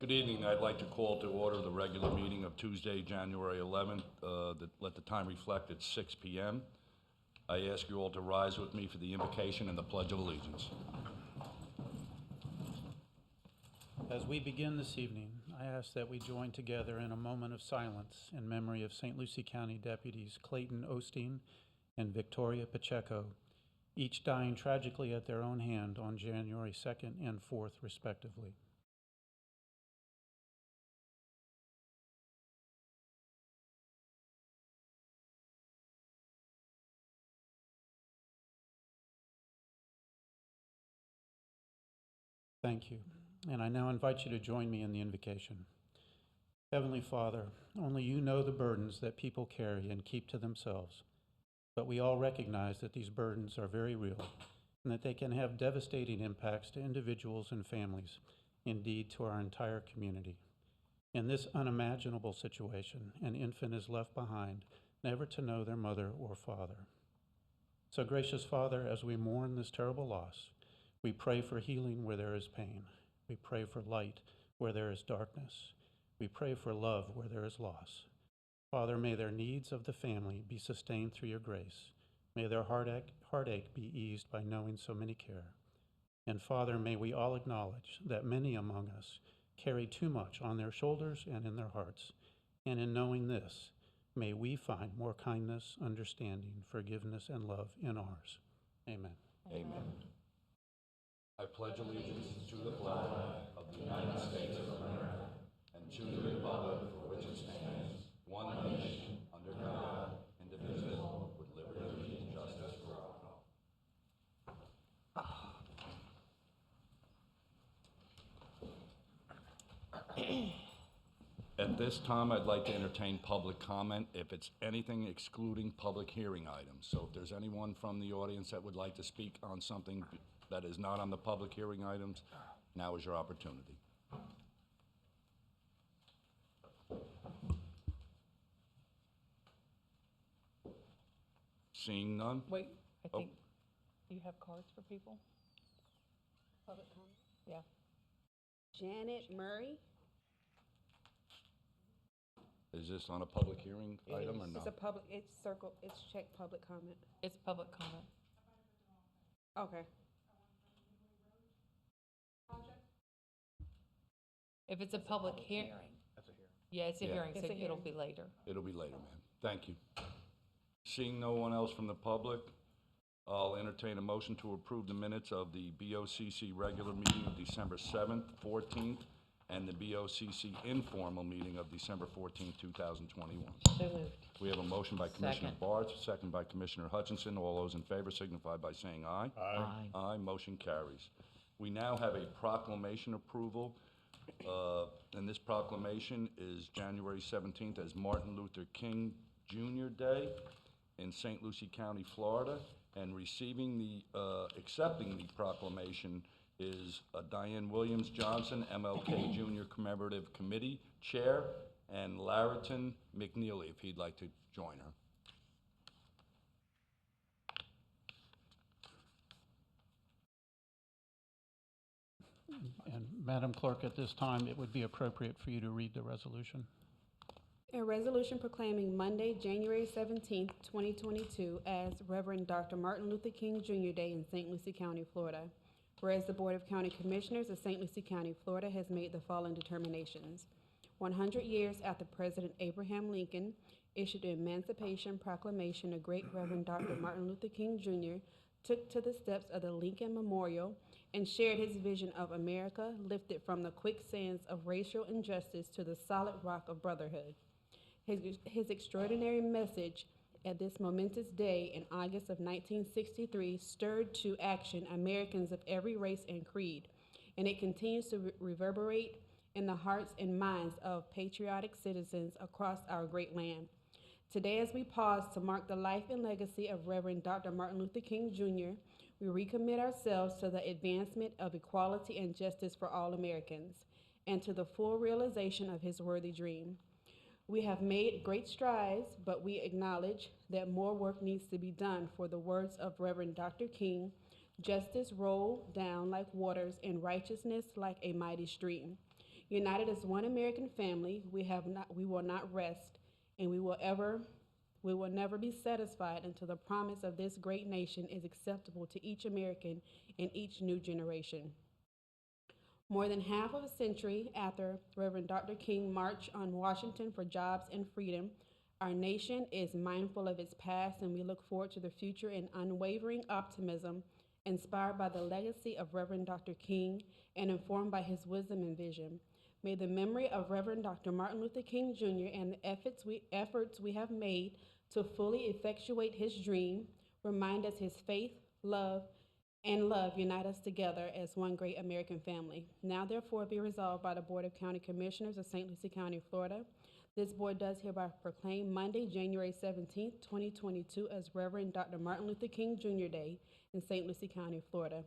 Good evening. I'd like to call to order the regular meeting of Tuesday, January 11th. Let the time reflect it's 6 p.m. I ask you all to rise with me for the invocation and the Pledge of Allegiance. As we begin this evening, I ask that we join together in a moment of silence in memory of St. Lucie County Deputies Clayton Osteen and Victoria Pacheco, each dying tragically at their own hand on January 2nd and 4th, respectively. Thank you. And I now invite you to join me in the invocation. Heavenly Father, only you know the burdens that people carry and keep to themselves. But we all recognize that these burdens are very real and that they can have devastating impacts to individuals and families, indeed to our entire community. In this unimaginable situation, an infant is left behind, never to know their mother or father. So, gracious Father, as we mourn this terrible loss, we pray for healing where there is pain. We pray for light where there is darkness. We pray for love where there is loss. Father, may their needs of the family be sustained through your grace. May their heartache be eased by knowing so many care. And Father, may we all acknowledge that many among us carry too much on their shoulders and in their hearts. And in knowing this, may we find more kindness, understanding, forgiveness, and love in ours. Amen. Amen. I pledge allegiance to the flag of the United States of America and to the republic for which it stands, one nation, under God, indivisible, with liberty and justice for all. At this time, I'd like to entertain public comment if it's anything excluding public hearing items. So if there's anyone from the audience that would like to speak on something that is not on the public hearing items, now is your opportunity. Seeing none? Wait, I think, do you have cards for people? Public comment. Yeah. Janet Murray. Is this on a public hearing item or no? It's a public, it's checked public comment. It's public comment. Okay. If it's a public hearing. Yeah, it's a Yeah. hearing, It's so a it'll hearing. be later. It'll be later, ma'am. Thank you. Seeing no one else from the public, I'll entertain a motion to approve the minutes of the BOCC regular meeting of December 7th, 14th, and the BOCC informal meeting of December 14th, 2021. So moved. We have a motion by Commissioner Second. Barth, second by Commissioner Hutchinson. All those in favor signify by saying aye. Aye. Aye, motion carries. We now have a proclamation approval, and this proclamation is January 17th as Martin Luther King Jr. Day in St. Lucie County, Florida, and accepting the proclamation is Diane Williams Johnson, MLK Jr. Commemorative Committee Chair, and Larriton McNeely, if he'd like to join her. And Madam Clerk, at this time, it would be appropriate for you to read the resolution. A resolution proclaiming Monday, January 17th, 2022 as Reverend Dr. Martin Luther King Jr. Day in St. Lucie County, Florida. Whereas the Board of County Commissioners of St. Lucie County, Florida has made the following determinations. 100 years after President Abraham Lincoln issued the Emancipation Proclamation, the great Reverend Dr. Martin Luther King Jr. took to the steps of the Lincoln Memorial and shared his vision of America lifted from the quicksands of racial injustice to the solid rock of brotherhood. His extraordinary message at this momentous day in August of 1963 stirred to action Americans of every race and creed, and it continues to reverberate in the hearts and minds of patriotic citizens across our great land. Today, as we pause to mark the life and legacy of Reverend Dr. Martin Luther King Jr., we recommit ourselves to the advancement of equality and justice for all Americans, and to the full realization of his worthy dream. We have made great strides, but we acknowledge that more work needs to be done. For the words of Reverend Dr. King, justice roll down like waters and righteousness like a mighty stream. United as one American family, we will not rest, and we will never be satisfied until the promise of this great nation is acceptable to each American in each new generation. More than half of a century after Reverend Dr. King marched on Washington for jobs and freedom, our nation is mindful of its past, and we look forward to the future in unwavering optimism, inspired by the legacy of Reverend Dr. King and informed by his wisdom and vision. May the memory of Reverend Dr. Martin Luther King Jr. and the efforts we have made to fully effectuate his dream remind us his faith, love unite us together as one great American family. Now therefore be resolved by the Board of County Commissioners of St. Lucie County, Florida. This board does hereby proclaim Monday, January 17th, 2022 as Reverend Dr. Martin Luther King Jr. Day in St. Lucie County, Florida.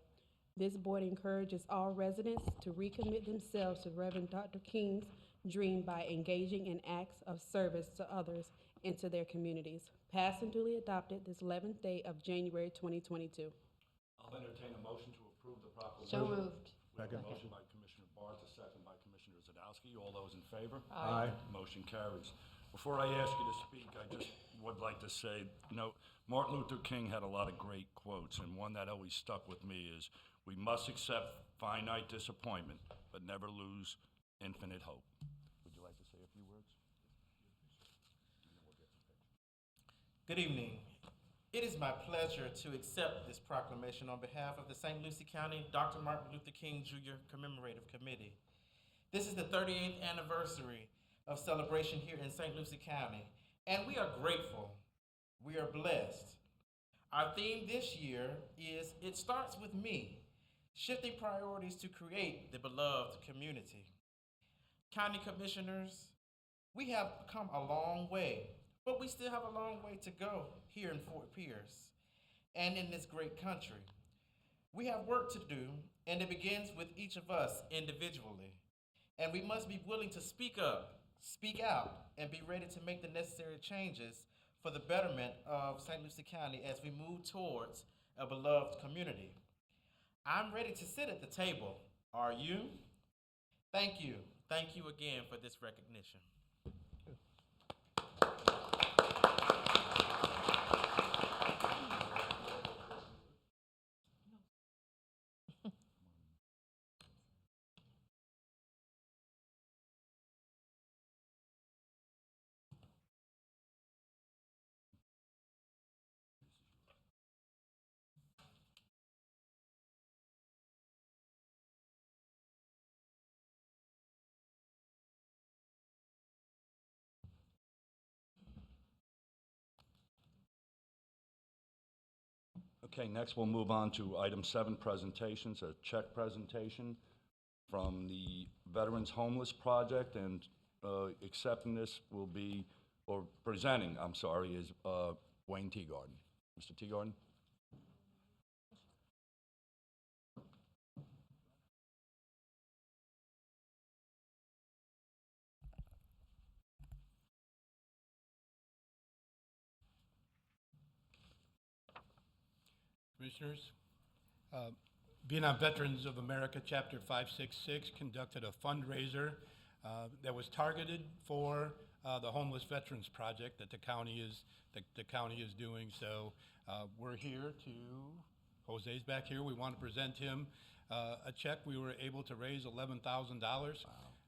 This board encourages all residents to recommit themselves to Reverend Dr. King's dream by engaging in acts of service to others and to their communities. Passed and duly adopted this 11th day of January 2022. I'll entertain a motion to approve the proclamation. So moved. We have a motion by Commissioner Barth, a second by Commissioner Zadowski. All those in favor? Aye. Motion carries. Before I ask you to speak, I just would like to say, Martin Luther King had a lot of great quotes, and one that always stuck with me is, "We must accept finite disappointment, but never lose infinite hope." Would you like to say a few words? Good evening. It is my pleasure to accept this proclamation on behalf of the St. Lucie County Dr. Martin Luther King Jr. Commemorative Committee. This is the 38th anniversary of celebration here in St. Lucie County, and we are grateful. We are blessed. Our theme this year is "It Starts With Me," shifting priorities to create the beloved community. County Commissioners, we have come a long way, but we still have a long way to go here in Fort Pierce and in this great country. We have work to do, and it begins with each of us individually. And we must be willing to speak up, speak out, and be ready to make the necessary changes for the betterment of St. Lucie County as we move towards a beloved community. I'm ready to sit at the table. Are you? Thank you. Thank you again for this recognition. Okay, next we'll move on to item 7, presentations, a check presentation from the Veterans Homeless Project, and accepting this will be, or presenting, I'm sorry, is Wayne Teagarden. Mr. Teagarden? Commissioners, Vietnam Veterans of America Chapter 566 conducted a fundraiser that was targeted for the Homeless Veterans Project that the county is doing. So we're here to, Jose's back here, we want to present him a check. We were able to raise $11,000. Wow.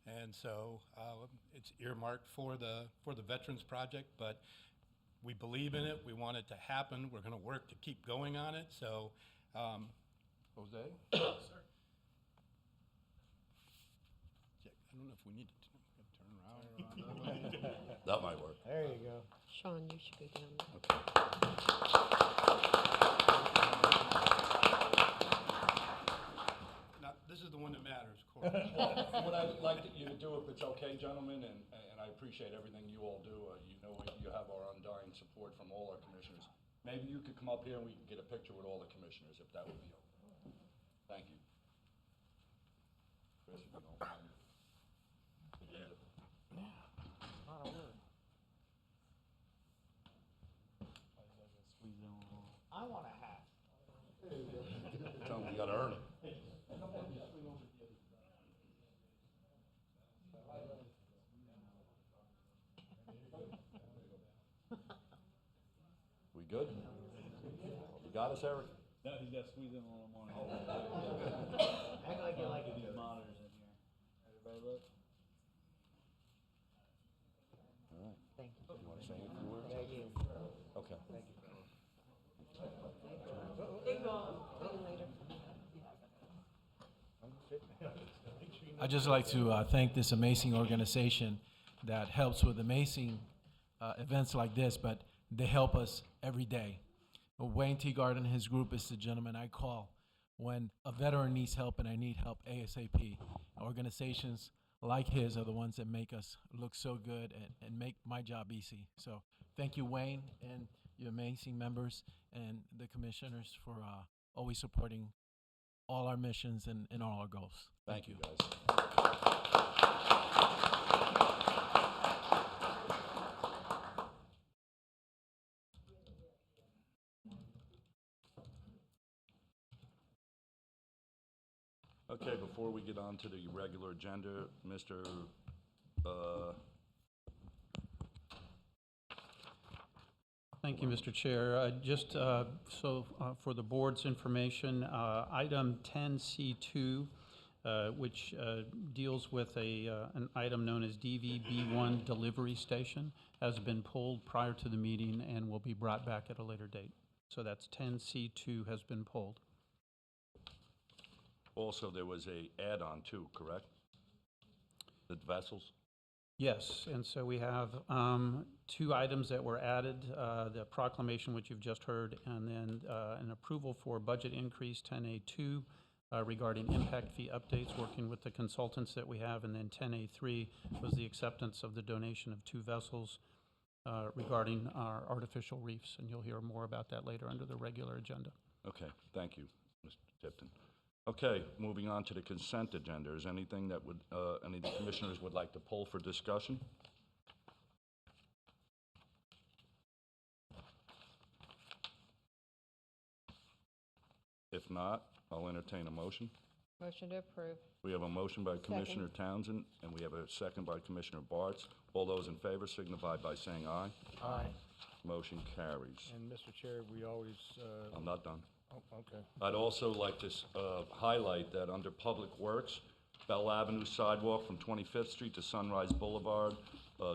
And so it's earmarked for the Veterans Project, but we believe in it. We want it to happen. We're going to work to keep going on it. So, Jose? Sir. Check. I don't know if we need to turn around. That might work. There you go. Sean, you should go down. Okay. Now, this is the one that matters, Cory. What I'd like you to do, if it's okay, gentlemen, and I appreciate everything you all do. You have our undying support from all our commissioners. Maybe you could come up here and we can get a picture with all the commissioners, if that would be okay. Thank you. Chris, if you don't mind. I want a hat. Tell them you gotta earn it. good? You got us, Eric? No, he's got to squeeze in a little more. Act like you like it. These monitors in here. Everybody look. All right. Thank you. You want to say a few words? Okay. I'd just like to thank this amazing organization that helps with amazing events like this, but they help us every day. Wayne Teagard and his group is the gentleman I call when a veteran needs help and I need help ASAP. Organizations like his are the ones that make us look so good and make my job easy. So thank you, Wayne, and your amazing members and the commissioners for always supporting all our missions and all our goals. Thank you, guys. Okay, before we get on to the regular agenda, Mr. Thank you, Mr. Chair. Just for the board's information, item 10C2, which deals with an item known as DVB1 Delivery Station, has been pulled prior to the meeting and will be brought back at a later date. So that's 10C2 has been pulled. Also, there was a add-on too, correct? The vessels? Yes, and so we have two items that were added, the proclamation, which you've just heard, and then an approval for budget increase 10A2 regarding impact fee updates, working with the consultants that we have, and then 10A3 was the acceptance of the donation of two vessels regarding our artificial reefs, and you'll hear more about that later under the regular agenda. Okay, thank you, Mr. Tipton. Okay, moving on to the consent agenda. Is anything that would, any of the commissioners would like to pull for discussion? If not, I'll entertain a motion. Motion to approve. We have a motion by Commissioner Townsend, and we have a second by Commissioner Bartz. All those in favor signify by saying aye. Aye. Motion carries. And Mr. Chair, we always, I'm not done. okay. I'd also like to highlight that under Public Works, Bell Avenue sidewalk from 25th Street to Sunrise Boulevard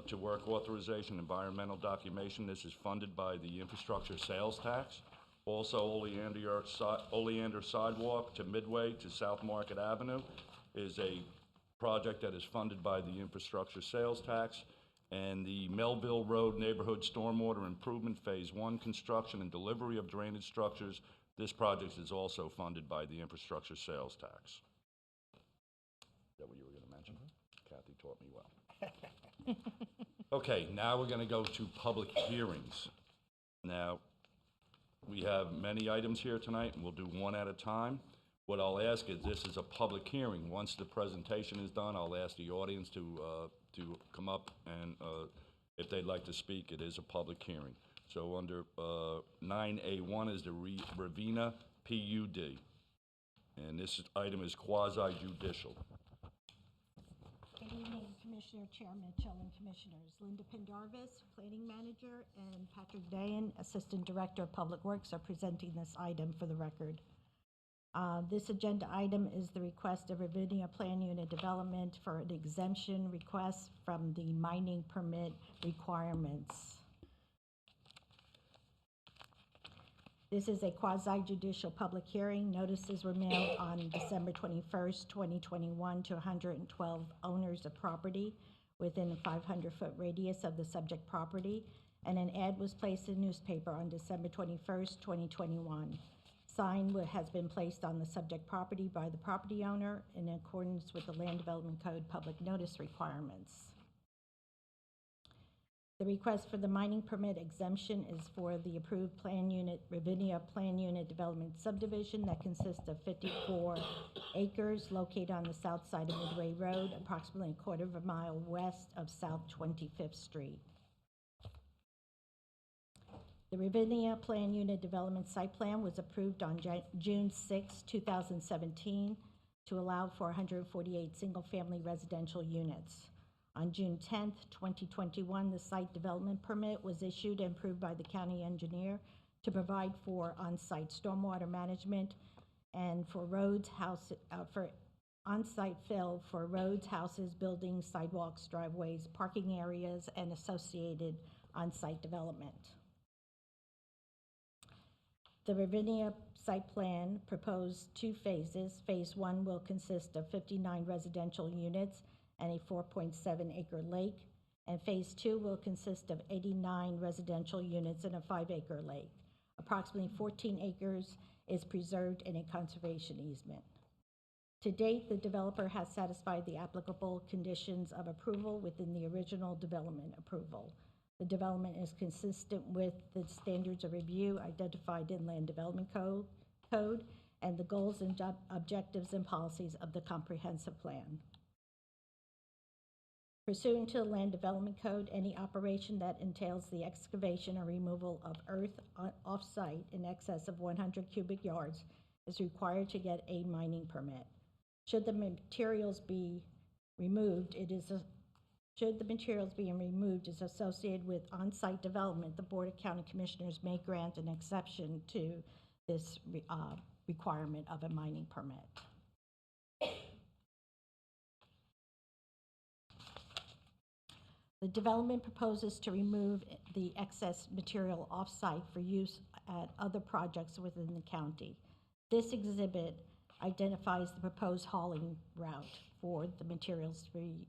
to work authorization, environmental documentation. This is funded by the infrastructure sales tax. Also, Oleander sidewalk to Midway to South Market Avenue is a project that is funded by the infrastructure sales tax. And the Melville Road Neighborhood Stormwater Improvement Phase 1 construction and delivery of drainage structures. This project is also funded by the infrastructure sales tax. Is that what you were going to mention? Kathy taught me well. Okay, now we're going to go to public hearings. Now, we have many items here tonight, and we'll do one at a time. What I'll ask is, this is a public hearing. Once the presentation is done, I'll ask the audience to come up, and if they'd like to speak, it is a public hearing. So under 9A1 is the Ravenna PUD, and this item is quasi-judicial. Good evening, Commissioner, Chair Mitchell, and Commissioners. Linda Pendarvis, Planning Manager, and Patrick Dayan, Assistant Director of Public Works, are presenting this item for the record. This agenda item is the request of Ravenna Plan Unit Development for an exemption request from the mining permit requirements. This is a quasi-judicial public hearing. Notices were mailed on December 21st, 2021 to 112 owners of property within a 500-foot radius of the subject property, and an ad was placed in the newspaper on December 21st, 2021. Sign has been placed on the subject property by the property owner in accordance with the Land Development Code public notice requirements. The request for the mining permit exemption is for the approved plan unit, Ravenna Plan Unit Development Subdivision that consists of 54 acres located on the south side of Midway Road, approximately a quarter of a mile west of South 25th Street. The Ravenna Plan Unit Development Site Plan was approved on June 6, 2017 to allow for 148 single-family residential units. On June 10, 2021, the site development permit was issued and approved by the county engineer to provide for on-site stormwater management and for for on-site fill for roads, houses, buildings, sidewalks, driveways, parking areas, and associated on-site development. The Ravinia site plan proposed 2 phases. Phase 1 will consist of 59 residential units and a 4.7-acre lake, and Phase 2 will consist of 89 residential units and a 5-acre lake. Approximately 14 acres is preserved in a conservation easement. To date, the developer has satisfied the applicable conditions of approval within the original development approval. The development is consistent with the standards of review identified in Land Development Code and the goals and objectives and policies of the comprehensive plan. Pursuant to the Land Development Code, any operation that entails the excavation or removal of earth off-site in excess of 100 cubic yards is required to get a mining permit. Should the materials be removed, should the materials being removed is associated with on-site development, the Board of County Commissioners may grant an exception to this requirement of a mining permit. The development proposes to remove the excess material off-site for use at other projects within the county. This exhibit identifies the proposed hauling route for the materials to be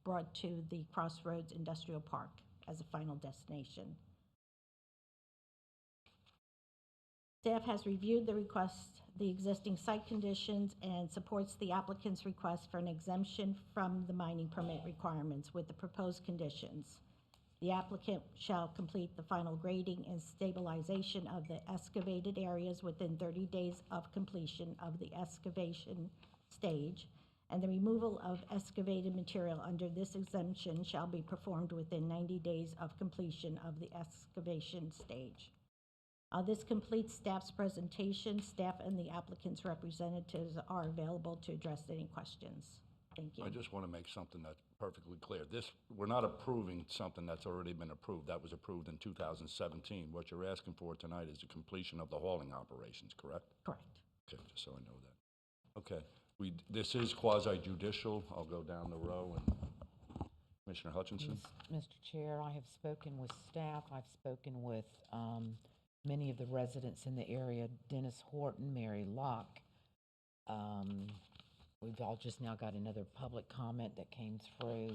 brought to the Crossroads Industrial Park as a final destination. Staff has reviewed the request, the existing site conditions, and supports the applicant's request for an exemption from the mining permit requirements with the proposed conditions. The applicant shall complete the final grading and stabilization of the excavated areas within 30 days of completion of the excavation stage, and the removal of excavated material under this exemption shall be performed within 90 days of completion of the excavation stage. This completes staff's presentation. Staff and the applicant's representatives are available to address any questions. Thank you. I just want to make something that's perfectly clear. We're not approving something that's already been approved. That was approved in 2017. What you're asking for tonight is the completion of the hauling operations, correct? Correct. Okay, just so I know that. Okay, this is quasi-judicial. I'll go down the row. And Commissioner Hutchinson? Mr. Chair, I have spoken with staff. I've spoken with many of the residents in the area, Dennis Horton, Mary Locke. We've all just now got another public comment that came through,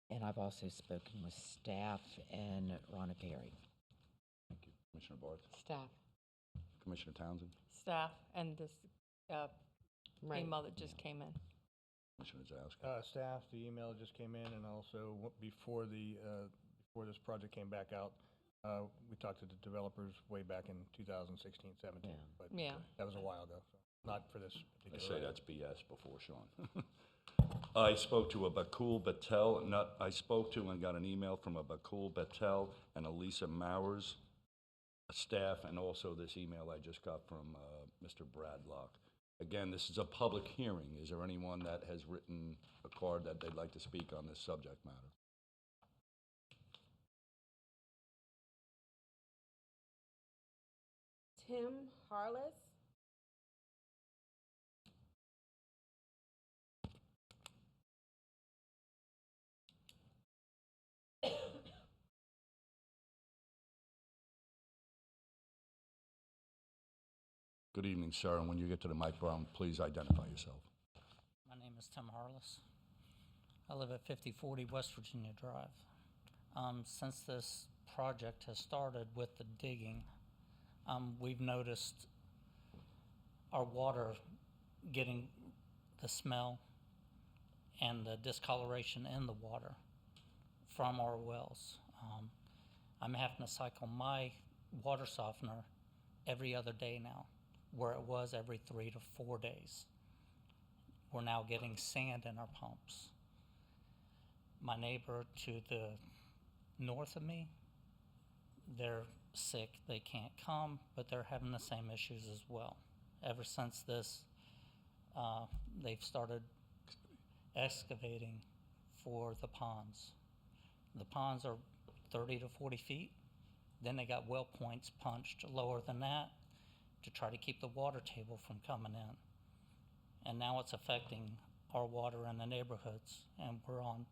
and I've also spoken with staff and Ronna Perry. Thank you. Commissioner Barth? Staff. Commissioner Townsend? Staff and this Right. email that just came in. Commissioner Zowski? Staff, the email just came in, and also before this project came back out, we talked to the developers way back in 2016, 17, but Yeah. that was a while ago, so not for this I particular. say that's BS before Sean. I spoke to a Bakul Batel, I spoke to and got an email from a Bakul Batel and Elisa Mowers, staff, and also this email I just got from Mr. Bradlock. Again, this is a public hearing. Is there anyone that has written a card that they'd like to speak on this subject matter? Tim Harless. Good evening, sir, and when you get to the microphone, please identify yourself. My name is Tim Harless. I live at 5040 West Virginia Drive. Since this project has started with the digging, we've noticed our water getting the smell and the discoloration in the water from our wells. I'm having to cycle my water softener every other day now, where it was every 3 to 4 days. We're now getting sand in our pumps. My neighbor to the north of me, they're sick, they can't come, but they're having the same issues as well. Ever since this, they've started excavating for the ponds. The ponds are 30 to 40 feet. Then they got well points punched lower than that to try to keep the water table from coming in. And now it's affecting our water in the neighborhoods, and we're on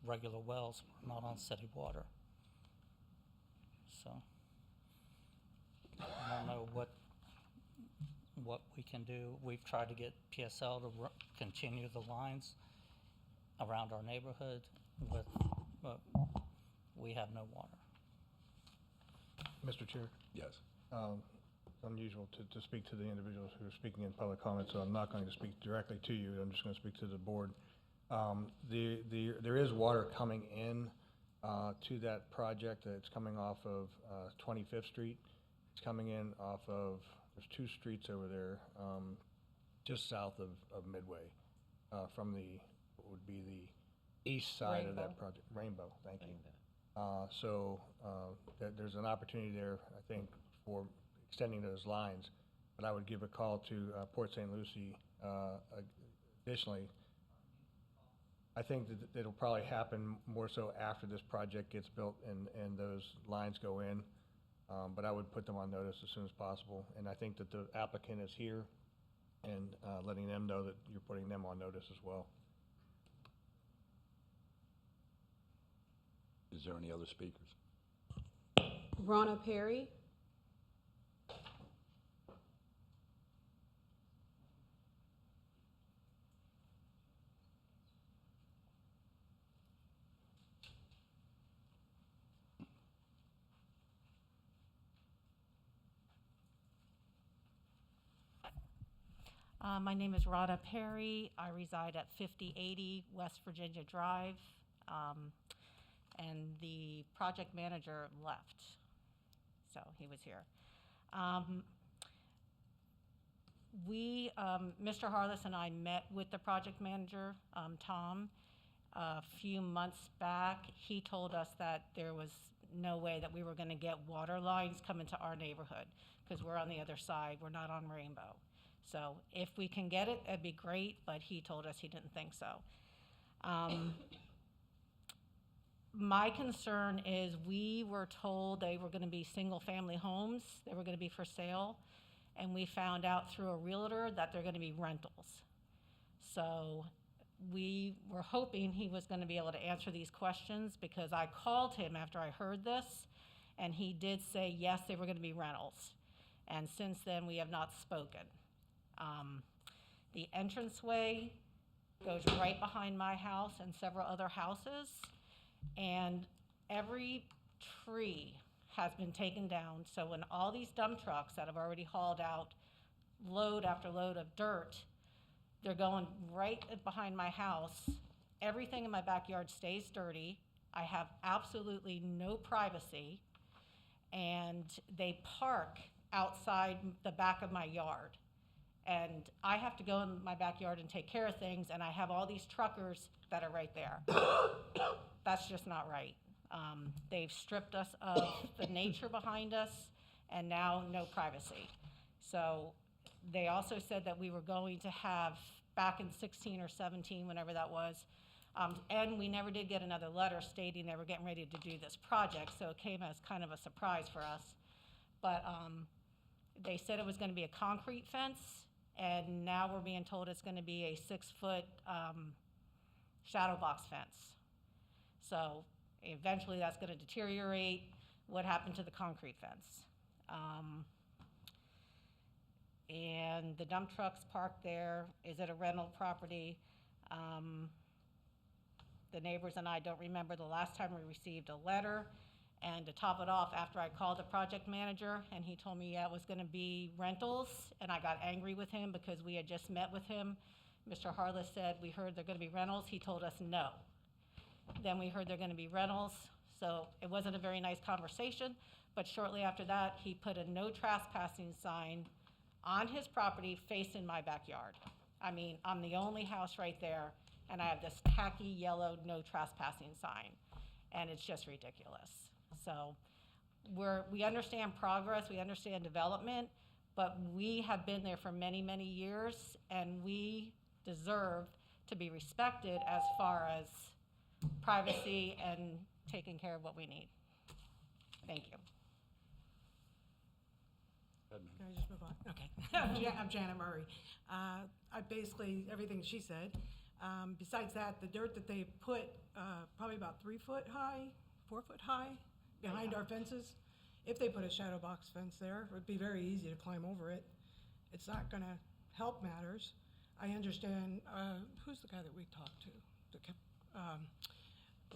regular wells, we're not on city water. So, I don't know what we can do. We've tried to get PSL to continue the lines around our neighborhood but we have no water. Mr. Chair, Yes. it's unusual to speak to the individuals who are speaking in public comment, so I'm not going to speak directly to you. I'm just going to speak to the board. There is water coming in to that project. It's coming off of 25th Street. It's coming in off of, there's two streets over there, just south of Midway, from what would be the east side of that project. Rainbow, thank you. There's an opportunity there, I think, for extending those lines, but I would give a call to Port St. Lucie. Additionally, I think that it'll probably happen more so after this project gets built and those lines go in, but I would put them on notice as soon as possible. And I think that the applicant is here and letting them know that you're putting them on notice as well. Is there any other speakers? Rona Perry. My name is Rhoda Perry. I reside at 5080 West Virginia Drive, and the project manager left, so he was here. Mr. Harless and I met with the project manager, Tom, a few months back. He told us that there was no way that we were going to get water lines coming to our neighborhood because we're on the other side. We're not on Rainbow. So if we can get it, that'd be great, but he told us he didn't think so. My concern is we were told they were going to be single-family homes. They were going to be for sale, and we found out through a realtor that they're going to be rentals. So we were hoping he was going to be able to answer these questions because I called him after I heard this, and he did say, yes, they were going to be rentals. And since then, we have not spoken. The entranceway goes right behind my house and several other houses, and every tree has been taken down. So when all these dump trucks that have already hauled out load after load of dirt, they're going right behind my house. Everything in my backyard stays dirty. I have absolutely no privacy, and they park outside the back of my yard. And I have to go in my backyard and take care of things, and I have all these truckers that are right there. That's just not right. They've stripped us of the nature behind us, and now no privacy. So they also said that we were going to have, back in 16 or 17, whenever that was, and we never did get another letter stating they were getting ready to do this project, so it came as kind of a surprise for us. But they said it was going to be a concrete fence, and now we're being told it's going to be a 6-foot shadow box fence. So eventually that's going to deteriorate. What happened to the concrete fence? And the dump trucks parked there. Is it a rental property? The neighbors and I don't remember the last time we received a letter. And to top it off, after I called the project manager and he told me, yeah, it was going to be rentals, and I got angry with him because we had just met with him. Mr. Harless said, we heard they're going to be rentals. He told us no. Then we heard they're going to be rentals, so it wasn't a very nice conversation. But shortly after that, he put a no trespassing sign on his property facing my backyard. I mean, I'm the only house right there, and I have this tacky yellow no trespassing sign, and it's just ridiculous. So we understand progress, we understand development, but we have been there for many, many years, and we deserve to be respected as far as privacy and taking care of what we need. Thank you. Can I just move on? Okay. I'm Janet Murray. I basically, everything she said. Besides that, the dirt that they put, probably about 3 foot high, 4 foot high, behind our fences, if they put a shadow box fence there, it would be very easy to climb over it. It's not gonna help matters. I understand, who's the guy that we talked to?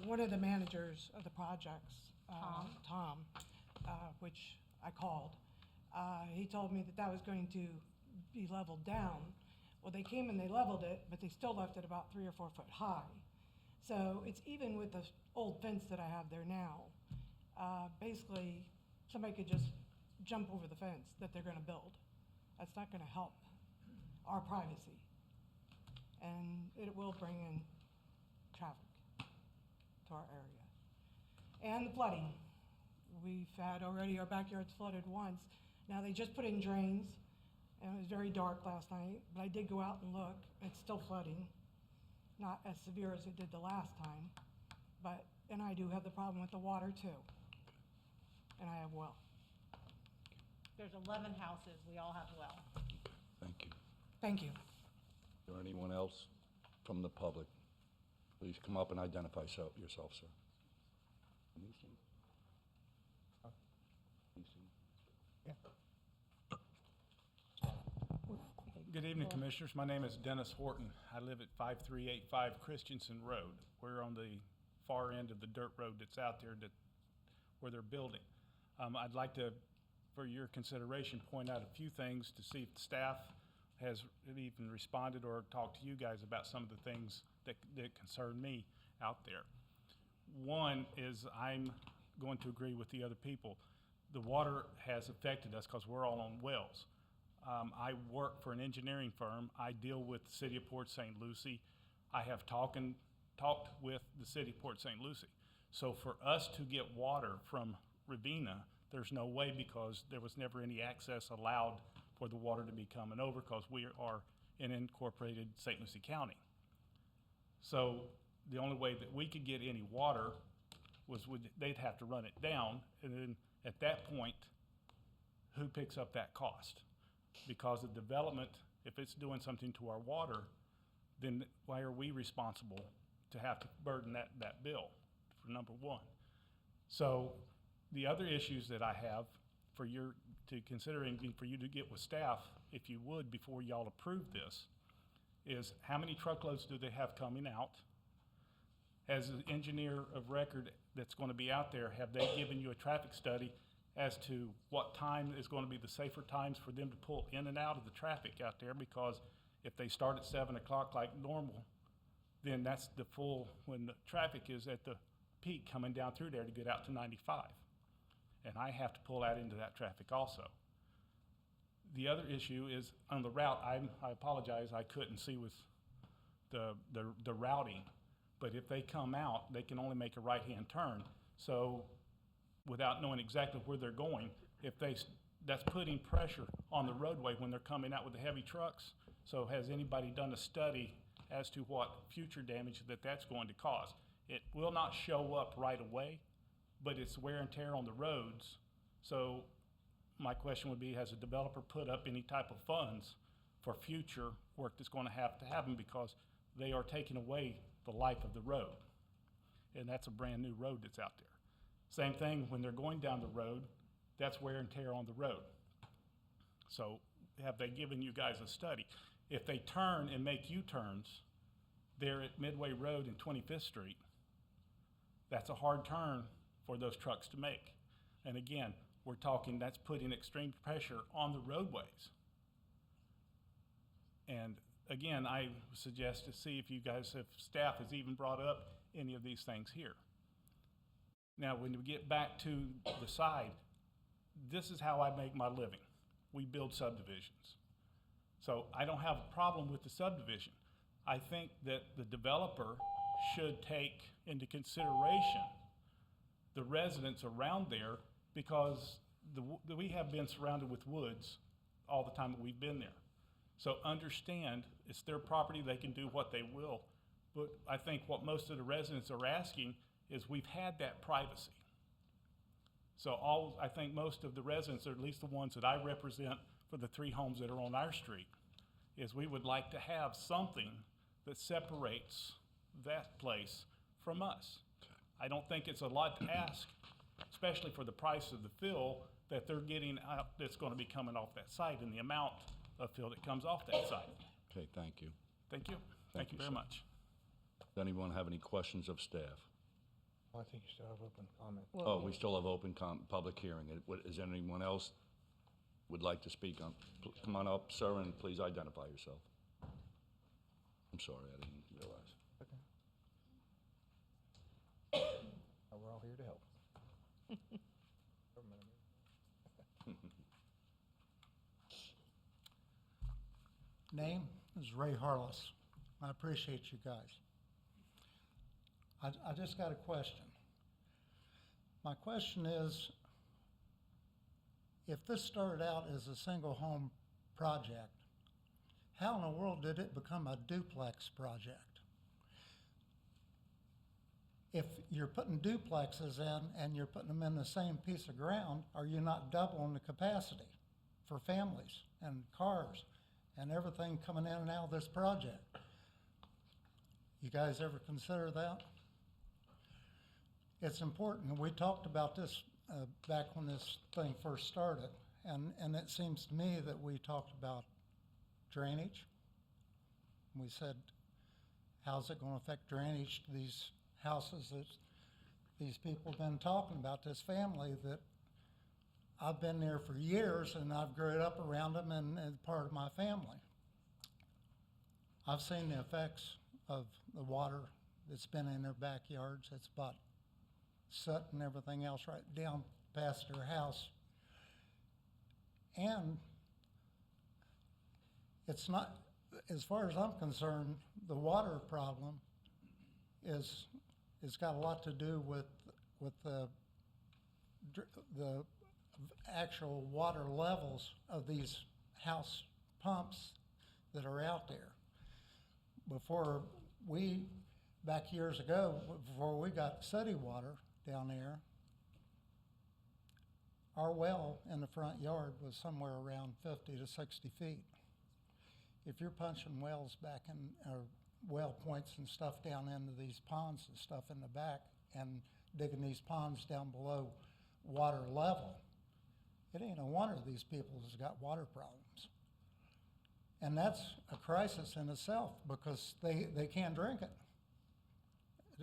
One of the managers of the projects, Tom, which I called. He told me that that was going to be leveled down. Well, they came and they leveled it, but they still left it about 3 or 4 foot high. So it's even with the old fence that I have there now. Basically, somebody could just jump over the fence that they're gonna build. That's not gonna help our privacy. And it will bring in traffic to our area. And the flooding. We've had already, our backyard's flooded once. Now they just put in drains, and it was very dark last night, but I did go out and look. It's still flooding. Not as severe as it did the last time, but, and I do have the problem with the water too. And I have well. There's 11 houses, we all have well. Thank you. Thank you. Is there anyone else from the public? Please come up and identify yourself, sir. Good evening, Commissioners. My name is Dennis Horton. I live at 5385 Christensen Road. We're on the far end of the dirt road that's out there where they're building. I'd like to, for your consideration, point out a few things to see if the staff has even responded or talked to you guys about some of the things that concern me out there. One is I'm going to agree with the other people. The water has affected us because we're all on wells. I work for an engineering firm. I deal with the city of Port St. Lucie. I have talked with the city of Port St. Lucie. So for us to get water from Ravenna, there's no way, because there was never any access allowed for the water to be coming over, because we are in incorporated St. Lucie County. So the only way that we could get any water was they'd have to run it down, and then at that point, who picks up that cost? Because the development, if it's doing something to our water, then why are we responsible to have to burden that bill, for number one? So the other issues that I have for you to consider and for you to get with staff, if you would, before y'all approve this, is how many truckloads do they have coming out? As an engineer of record that's going to be out there, have they given you a traffic study as to what time is going to be the safer times for them to pull in and out of the traffic out there? Because if they start at 7 o'clock like normal, then that's the full, when the traffic is at the peak coming down through there to get out to 95. And I have to pull out into that traffic also. The other issue is on the route, I apologize, I couldn't see with the routing, but if they come out, they can only make a right-hand turn. So without knowing exactly where they're going, that's putting pressure on the roadway when they're coming out with the heavy trucks. So has anybody done a study as to what future damage that's going to cause? It will not show up right away, but it's wear and tear on the roads. So my question would be, has a developer put up any type of funds for future work that's going to happen, because they are taking away the life of the road. And that's a brand new road that's out there. Same thing when they're going down the road, that's wear and tear on the road. So have they given you guys a study? If they turn and make U-turns there at Midway Road and 25th Street, that's a hard turn for those trucks to make. And again, we're talking, that's putting extreme pressure on the roadways. And again, I suggest to see if you guys, if staff has even brought up any of these things here. Now, when we get back to the side, this is how I make my living. We build subdivisions. So I don't have a problem with the subdivision. I think that the developer should take into consideration the residents around there, because we have been surrounded with woods all the time that we've been there. So understand, it's their property, they can do what they will. But I think what most of the residents are asking is, we've had that privacy. So I think most of the residents, or at least the ones that I represent for the 3 homes that are on our street, is we would like to have something that separates that place from us. I don't think it's a lot to ask, especially for the price of the fill that they're getting out that's going to be coming off that site and the amount of fill that comes off that site. Okay, thank you. Thank you. Thank you very sir. much. Does anyone have any questions of staff? I think you still have open comment. Oh, we still have open public hearing. Is there anyone else would like to speak on? Come on up, sir, and please identify yourself. I'm sorry, I didn't realize. We're all here to help. Name is Ray Harless. I appreciate you guys. I just got a question. My question is, if this started out as a single home project, how in the world did it become a duplex project? If you're putting duplexes in and you're putting them in the same piece of ground, are you not doubling the capacity for families and cars and everything coming in and out of this project? You guys ever consider that? It's important. We talked about this back when this thing first started, and it seems to me that we talked about drainage. We said, how's it going to affect drainage to these houses that these people have been talking about, this family that I've been there for years and I've grown up around them and part of my family. I've seen the effects of the water that's been in their backyards. It's about soot and everything else right down past their house. And it's not, as far as I'm concerned, the water problem it's got a lot to do with the actual water levels of these house pumps that are out there. Back years ago, before we got city water down there, our well in the front yard was somewhere around 50 to 60 feet. If you're punching wells back in, or well points and stuff down into these ponds and stuff in the back and digging these ponds down below water level, it ain't no wonder these people has got water problems. And that's a crisis in itself because they can't drink it.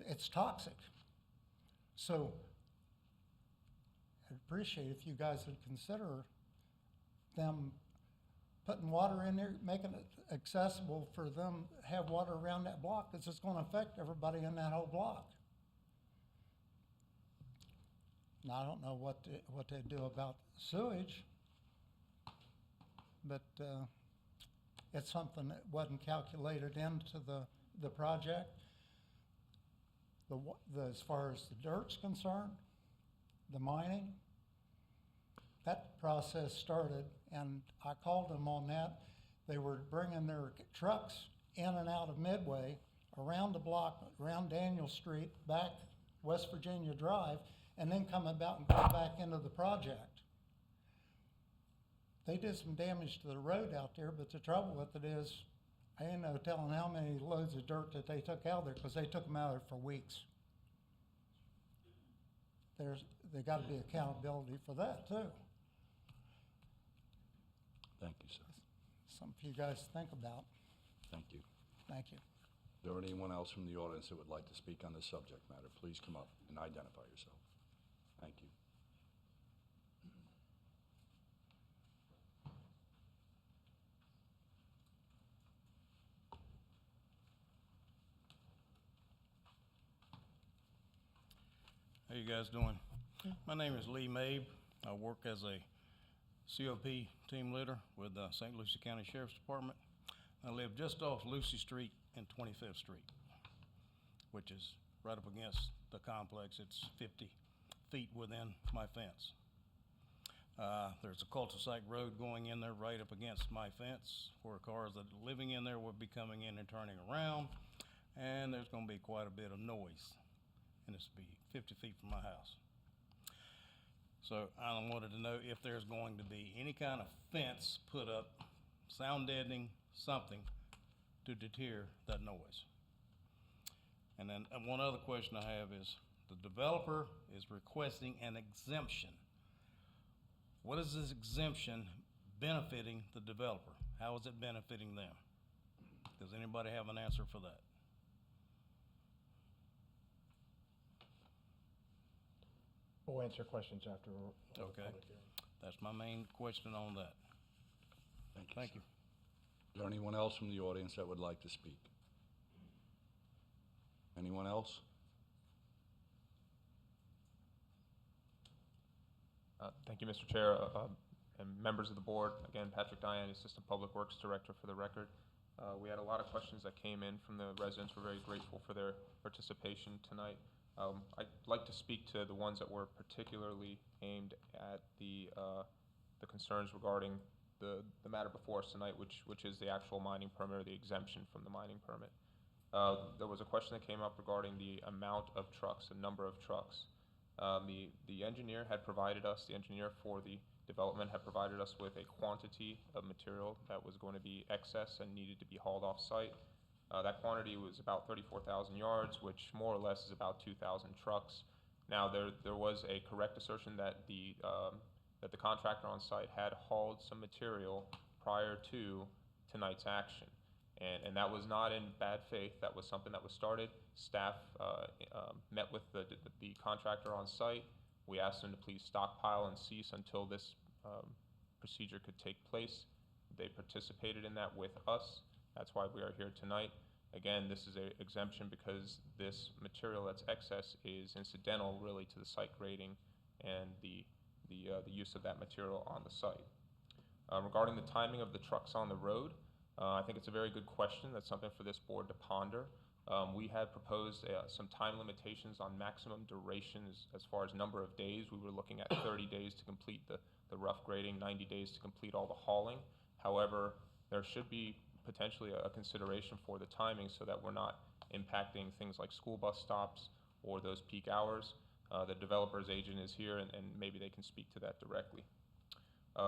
It's toxic. So I'd appreciate if you guys would consider them putting water in there, making it accessible for them to have water around that block, because it's going to affect everybody in that whole block. Now, I don't know what they do about sewage, but it's something that wasn't calculated into the project. As far as the dirt's concerned, the mining, that process started, and I called them on that. They were bringing their trucks in and out of Midway, around the block, around Daniel Street, back West Virginia Drive, and then coming about and going back into the project. They did some damage to the road out there, but the trouble with it is, I ain't no telling how many loads of dirt that they took out of there, because they took them out of there for weeks. There got to be accountability for that too. Thank you, sir. Something for you guys to think about. Thank you. Thank you. Is there anyone else from the audience that would like to speak on this subject matter? Please come up and identify yourself. Thank you. How you guys doing? My name is Lee Mabe. I work as a COP team leader with St. Lucie County Sheriff's Department. I live just off Lucie Street and 25th Street, which is right up against the complex. It's 50 feet within my fence. There's a cul-de-sac road going in there right up against my fence where cars that are living in there will be coming in and turning around, and there's going to be quite a bit of noise, and this will be 50 feet from my house. So I wanted to know if there's going to be any kind of fence put up, sound deadening, something to deter that noise. And then one other question I have is, the developer is requesting an exemption. What is this exemption benefiting the developer? How is it benefiting them? Does anybody have an answer for that? We'll answer questions after. Okay. That's my main question on that. Thank you. Is there anyone else from the audience that would like to speak? Anyone else? Thank you, Mr. Chair, and members of the board. Again, Patrick Diane, Assistant Public Works Director for the record. We had a lot of questions that came in from the residents. We're very grateful for their participation tonight. I'd like to speak to the ones that were particularly aimed at the concerns regarding the matter before us tonight, which is the actual mining permit or the exemption from the mining permit. There was a question that came up regarding the amount of trucks, the number of trucks. The engineer had provided us, the engineer for the development had provided us with a quantity of material that was going to be excess and needed to be hauled off site. That quantity was about 34,000 yards, which more or less is about 2,000 trucks. Now, there was a correct assertion that the contractor on site had hauled some material prior to tonight's action. And that was not in bad faith. That was something that was started. Staff met with the contractor on site. We asked them to please stockpile and cease until this procedure could take place. They participated in that with us. That's why we are here tonight. Again, this is an exemption because this material that's excess is incidental really to the site grading and the use of that material on the site. Regarding the timing of the trucks on the road, I think it's a very good question. That's something for this board to ponder. We had proposed some time limitations on maximum duration as far as number of days. We were looking at 30 days to complete the rough grading, 90 days to complete all the hauling. However, there should be potentially a consideration for the timing so that we're not impacting things like school bus stops or those peak hours. The developer's agent is here and maybe they can speak to that directly.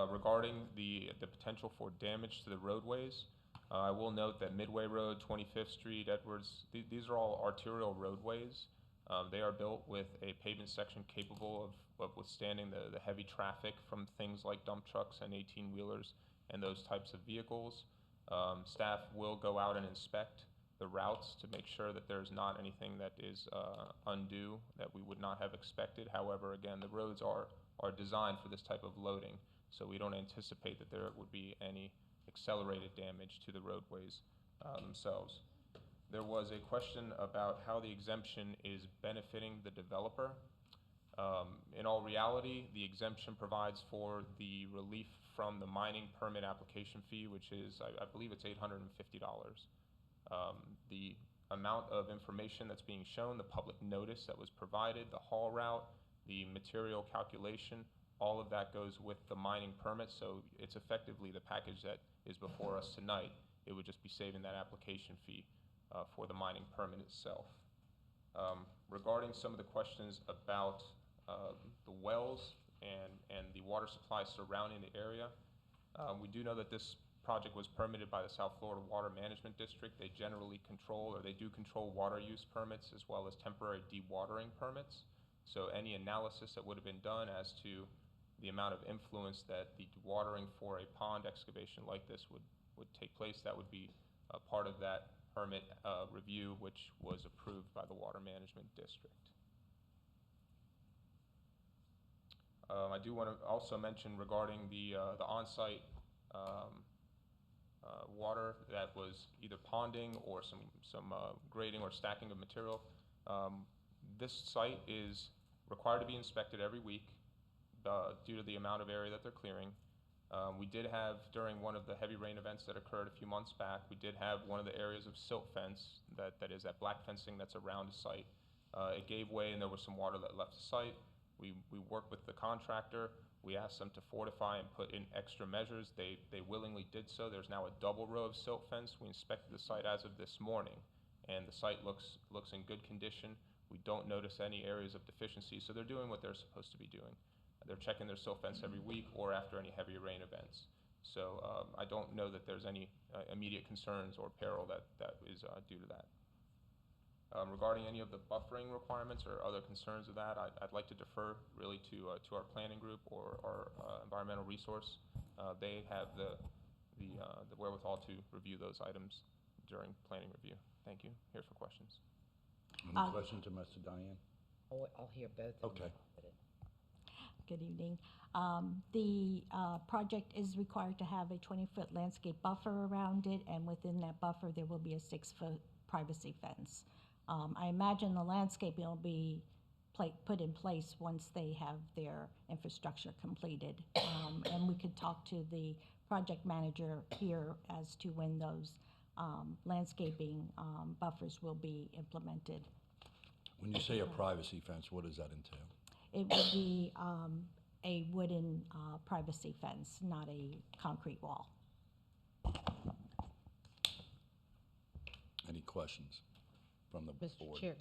Regarding the potential for damage to the roadways, I will note that Midway Road, 25th Street, Edwards, these are all arterial roadways. They are built with a pavement section capable of withstanding the heavy traffic from things like dump trucks and 18-wheelers and those types of vehicles. Staff will go out and inspect the routes to make sure that there's not anything that is undue that we would not have expected. However, again, the roads are designed for this type of loading, so we don't anticipate that there would be any accelerated damage to the roadways themselves. There was a question about how the exemption is benefiting the developer. In all reality, the exemption provides for the relief from the mining permit application fee, which is, I believe it's $850. The amount of information that's being shown, the public notice that was provided, the haul route, the material calculation, all of that goes with the mining permit, so it's effectively the package that is before us tonight. It would just be saving that application fee for the mining permit itself. Regarding some of the questions about the wells and the water supply surrounding the area, we do know that this project was permitted by the South Florida Water Management District. They generally control, or they do control, water use permits as well as temporary dewatering permits. So any analysis that would have been done as to the amount of influence that the dewatering for a pond excavation like this would take place, that would be a part of that permit review, which was approved by the Water Management District. I do want to also mention regarding the on-site water that was either ponding or some grading or stacking of material. This site is required to be inspected every week due to the amount of area that they're clearing. We did have, during one of the heavy rain events that occurred a few months back, we did have one of the areas of silt fence, that is that black fencing that's around the site. It gave way and there was some water that left the site. We worked with the contractor. We asked them to fortify and put in extra measures. They willingly did so. There's now a double row of silt fence. We inspected the site as of this morning, and the site looks in good condition. We don't notice any areas of deficiency, so they're doing what they're supposed to be doing. they're checking their silt fence every week or after any heavy rain events. So I don't know that there's any immediate concerns or peril that is due to that. Regarding any of the buffering requirements or other concerns of that, I'd like to defer really to our planning group or our environmental resource. They have the wherewithal to review those items during planning review. Thank you. Here for questions. Any questions of Mr. Diane? I'll hear both of them. Okay. Good evening. The project is required to have a 20-foot landscape buffer around it, and within that buffer, there will be a 6-foot privacy fence. I imagine the landscaping will be put in place once they have their infrastructure completed. And we could talk to the project manager here as to when those landscaping buffers will be implemented. When you say a privacy fence, what does that entail? It would be a wooden privacy fence, not a concrete wall. Any questions from the board? Mr. Chair,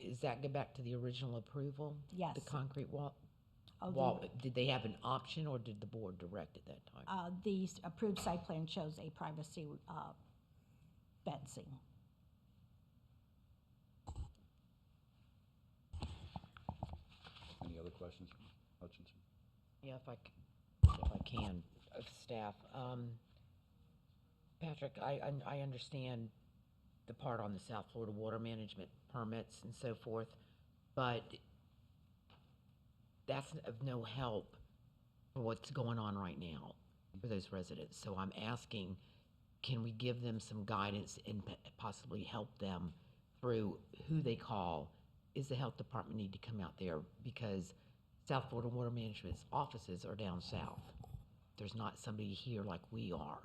does that go back to the original approval? Yes. The concrete wall? Oh, Did they have an option, or did the board direct at that time? The approved site plan shows a privacy fencing. Any other questions, Hutchinson? Yeah, if I can, of staff. Patrick, I understand the part on the South Florida water management permits and so forth, but that's of no help for what's going on right now for those residents. So I'm asking, can we give them some guidance and possibly help them through who they call? Is the health department need to come out there? Because South Florida Water Management's offices are down south. There's not somebody here like we are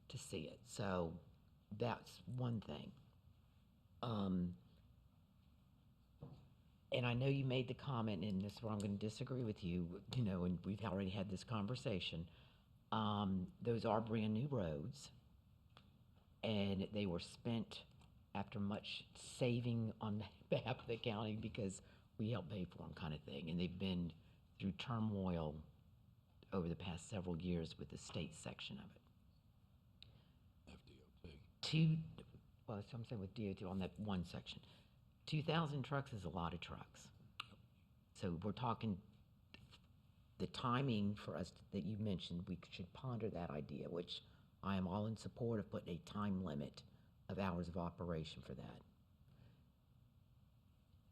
to see it. So that's one thing. And I know you made the comment, and this is where I'm going to disagree with you, and we've already had this conversation. Those are brand new roads, and they were spent after much saving on behalf of the county because we helped pay for them, kind of thing. And they've been through turmoil over the past several years with the state section of it. So I'm saying with DOT on that one section. 2,000 trucks is a lot of trucks. So we're talking the timing for us that you mentioned, we should ponder that idea, which I am all in support of putting a time limit of hours of operation for that.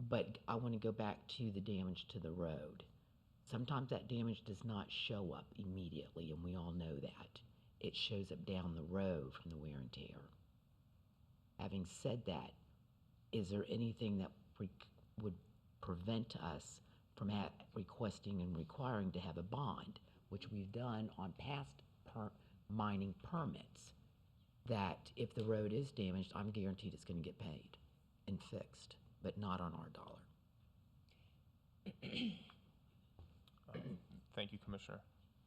But I want to go back to the damage to the road. Sometimes that damage does not show up immediately, and we all know that. It shows up down the road from the wear and tear. Having said that, is there anything that would prevent us from requesting and requiring to have a bond, which we've done on past mining permits, that if the road is damaged, I'm guaranteed it's going to get paid and fixed, but not on our dollar? Thank you, Commissioner.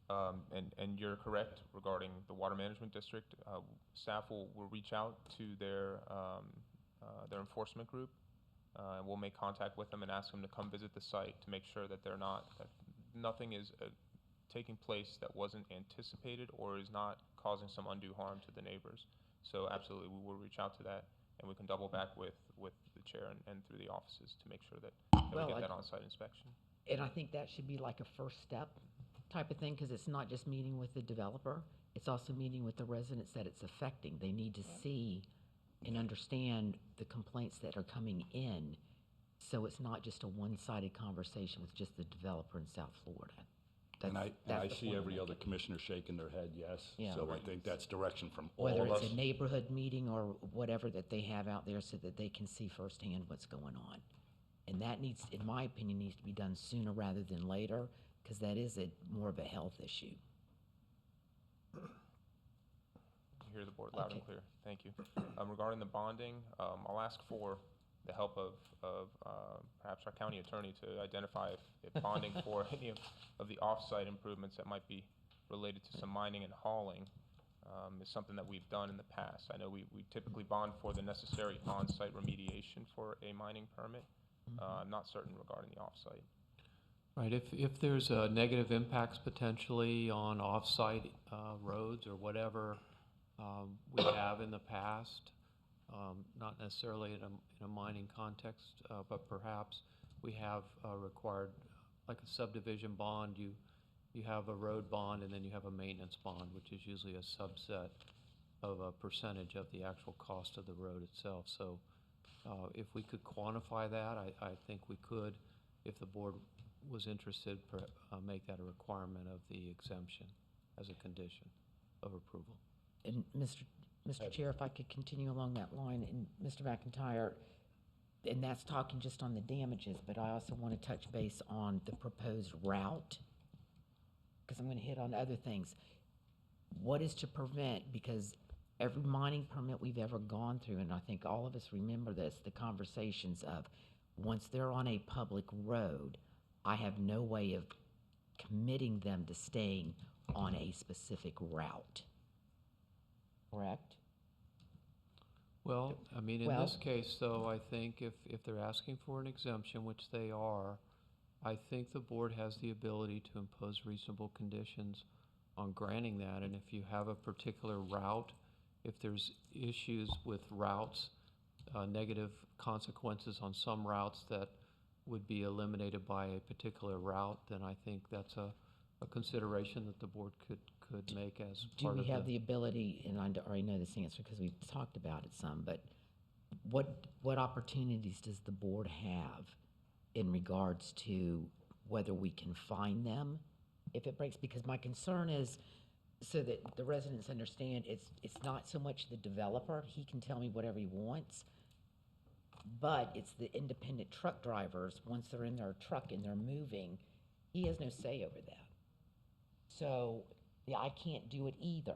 And you're correct regarding the Water Management District. Staff will reach out to their enforcement group, and we'll make contact with them and ask them to come visit the site to make sure that that nothing is taking place that wasn't anticipated or is not causing some undue harm to the neighbors. So absolutely, we will reach out to that, and we can double back with the chair and through the offices to make sure that we get that on-site inspection. And I think that should be like a first step type of thing, because it's not just meeting with the developer, it's also meeting with the residents that it's affecting. They need to see and understand the complaints that are coming in, so it's not just a one-sided conversation with just the developer in South Florida. And I see every other commissioner shaking their head yes, Yeah. so I think that's direction from all Whether of us. it's a neighborhood meeting or whatever that they have out there, so that they can see firsthand what's going on. And that needs, in my opinion, needs to be done sooner rather than later, because that is more of a health issue. You hear the board loud and clear. Thank you. Regarding the bonding, I'll ask for the help of perhaps our county attorney to identify if bonding for any of the off-site improvements that might be related to some mining and hauling is something that we've done in the past. I know we typically bond for the necessary on-site remediation for a mining permit. I'm not certain regarding the off-site. Right, if there's negative impacts potentially on off-site roads or whatever we have in the past, not necessarily in a mining context, but perhaps we have required, like a subdivision bond, you have a road bond and then you have a maintenance bond, which is usually a subset of a percentage of the actual cost of the road itself. So if we could quantify that, I think we could, if the board was interested, make that a requirement of the exemption as a condition of approval. And Mr. Chair, if I could continue along that line, and Mr. McIntyre, and that's talking just on the damages, but I also want to touch base on the proposed route, because I'm going to hit on other things. What is to prevent, because every mining permit we've ever gone through, and I think all of us remember this, the conversations of, once they're on a public road, I have no way of committing them to staying on a specific route. Correct? Well, I mean, in Well- this case, though, I think if they're asking for an exemption, which they are, I think the board has the ability to impose reasonable conditions on granting that. And if you have a particular route, if there's issues with routes, negative consequences on some routes that would be eliminated by a particular route, then I think that's a consideration that the board could make as Do part we of have the ability, and I already know this answer because we've talked about it some, but what opportunities does the board have in regards to whether we can fine them if it breaks? Because my concern is, so that the residents understand, it's not so much the developer, he can tell me whatever he wants, but it's the independent truck drivers, once they're in their truck and they're moving, he has no say over that. So, yeah, I can't do it either,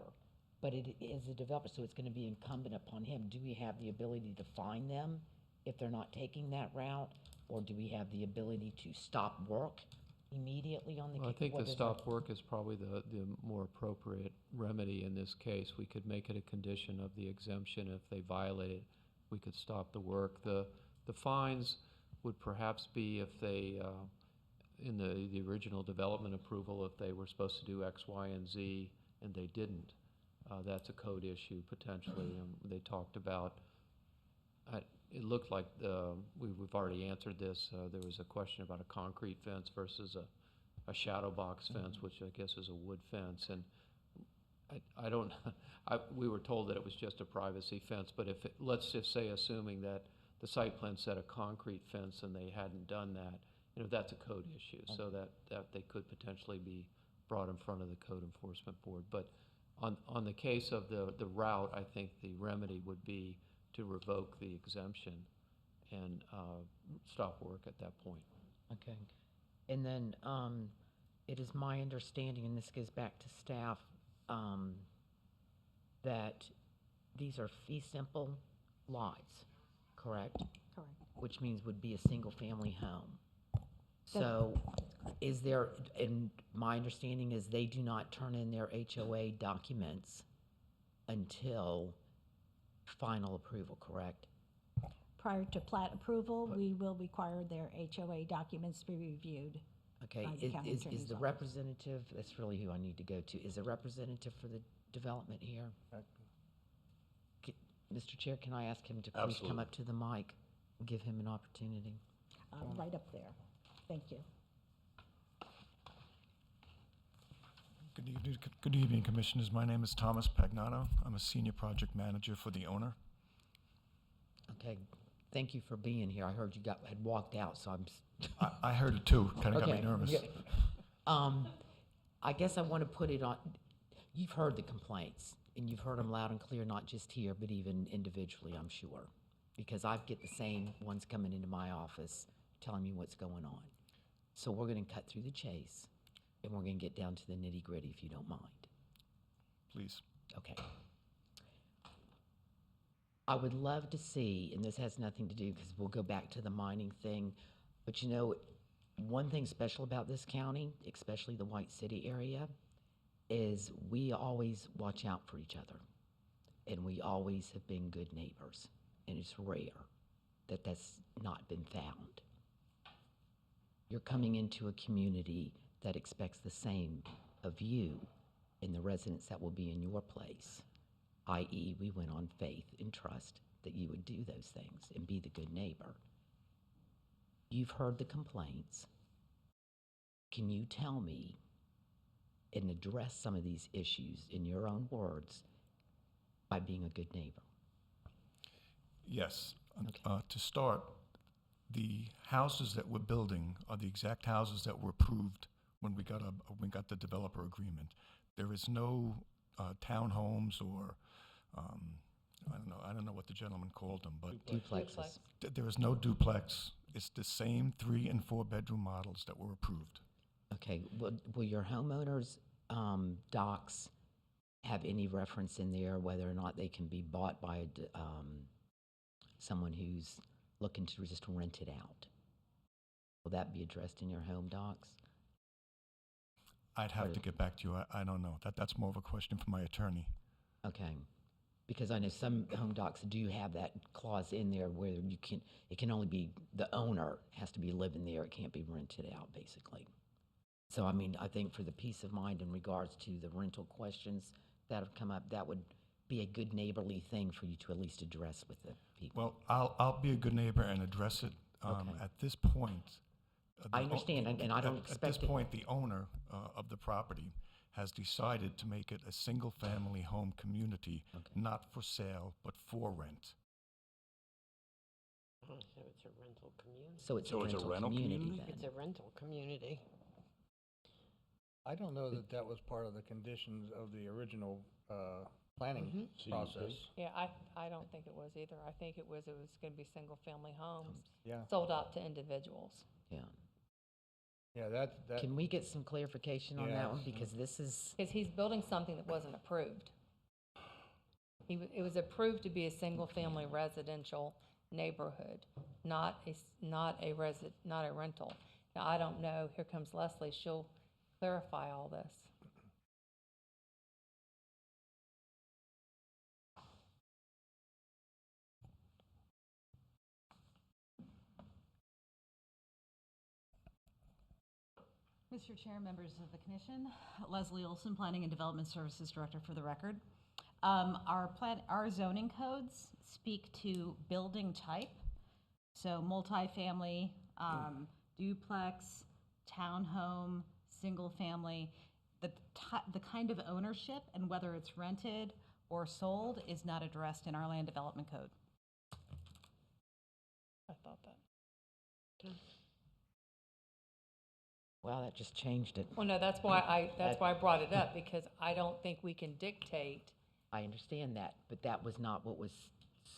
but it is a developer, so it's gonna be incumbent upon him. Do we have the ability to fine them if they're not taking that route? Or do we have the ability to stop work immediately on the? Well, I think what the is stop work is probably the more appropriate remedy in this case. We could make it a condition of the exemption. If they violate it, we could stop the work. The fines would perhaps be if they, in the original development approval, if they were supposed to do X, Y, and Z and they didn't. That's a code issue potentially. They talked about, it looked like we've already answered this. There was a question about a concrete fence versus a shadow box fence, which I guess is a wood fence. And I don't, we were told that it was just a privacy fence, but if let's just say, assuming that the site plan said a concrete fence and they hadn't done that, that's a code issue, so that they could potentially be brought in front of the code enforcement board. But on the case of the route, I think the remedy would be to revoke the exemption and stop work at that point. Okay. And then it is my understanding, and this goes back to staff, that these are fee simple lots, correct? Correct. Which means would be a single family home. So is there, and my understanding is they do not turn in their HOA documents until final approval, correct? Prior to plat approval, we will require their HOA documents to be reviewed. Okay, by the county is attorney's the office. representative, that's really who I need to go to, is the representative for the development here? Mr. Chair, can I ask him to please Absolutely. come up to the mic and give him an opportunity? Right up there. Thank you. Good evening, Commissioners. My name is Thomas Pagnato. I'm a senior project manager for the owner. Okay, thank you for being here. I heard you had walked out, so I'm. I heard it too. Kind of got me nervous. I guess I want to put it on. You've heard the complaints, and you've heard them loud and clear, not just here, but even individually, I'm sure, because I get the same ones coming into my office telling me what's going on. So we're going to cut through the chase, and we're going to get down to the nitty gritty, if you don't mind. Please. Okay. I would love to see, and this has nothing to do, because we'll go back to the mining thing, but one thing special about this county, especially the White City area, is we always watch out for each other, and we always have been good neighbors, and it's rare that that's not been found. You're coming into a community that expects the same of you and the residents that will be in your place, i.e., we went on faith and trust that you would do those things and be the good neighbor. You've heard the complaints. Can you tell me and address some of these issues in your own words by being a good neighbor? Yes. To start, the houses that we're building are the exact houses that were approved when we got the developer agreement. There is no townhomes or I don't know what the gentleman called them, but duplexes. There is no duplex. It's the same 3 and 4 bedroom models that were approved. Okay, will your homeowners' docs have any reference in there whether or not they can be bought by someone who's looking to just rent it out? Will that be addressed in your home docs? I'd have to get back to you. I don't know. That's more of a question for my attorney. Okay, because I know some home docs do have that clause in there where it can only be, the owner has to be living there, it can't be rented out, basically. So, I mean, I think for the peace of mind in regards to the rental questions that have come up, that would be a good neighborly thing for you to at least address with the people. Well, I'll be a good neighbor and address it. At this point, I understand, and I don't expect At this point, the owner of the property has decided to make it a single-family home community, not for sale, but for rent. Oh, so it's a rental community. So it's a rental community then. It's a rental community. I don't know that that was part of the conditions of the original planning process. Yeah, I don't think it was either. I think it was gonna be single-family homes. Yeah. Sold out to individuals. Yeah. Yeah, that. Can we get some clarification on that one? Yeah. Because this is, Because he's building something that wasn't approved. It was approved to be a single-family residential neighborhood, not a rental. Now, I don't know, here comes Leslie, she'll clarify all this. Mr. Chair, members of the commission, Leslie Olson, Planning and Development Services Director for the record. Our zoning codes speak to building type, so multifamily, duplex, townhome, single family. The kind of ownership and whether it's rented or sold is not addressed in our land development code. I thought that. wow, that just changed it. Well, no, that's why I brought it up, because I don't think we can dictate. I understand that, but that was not what was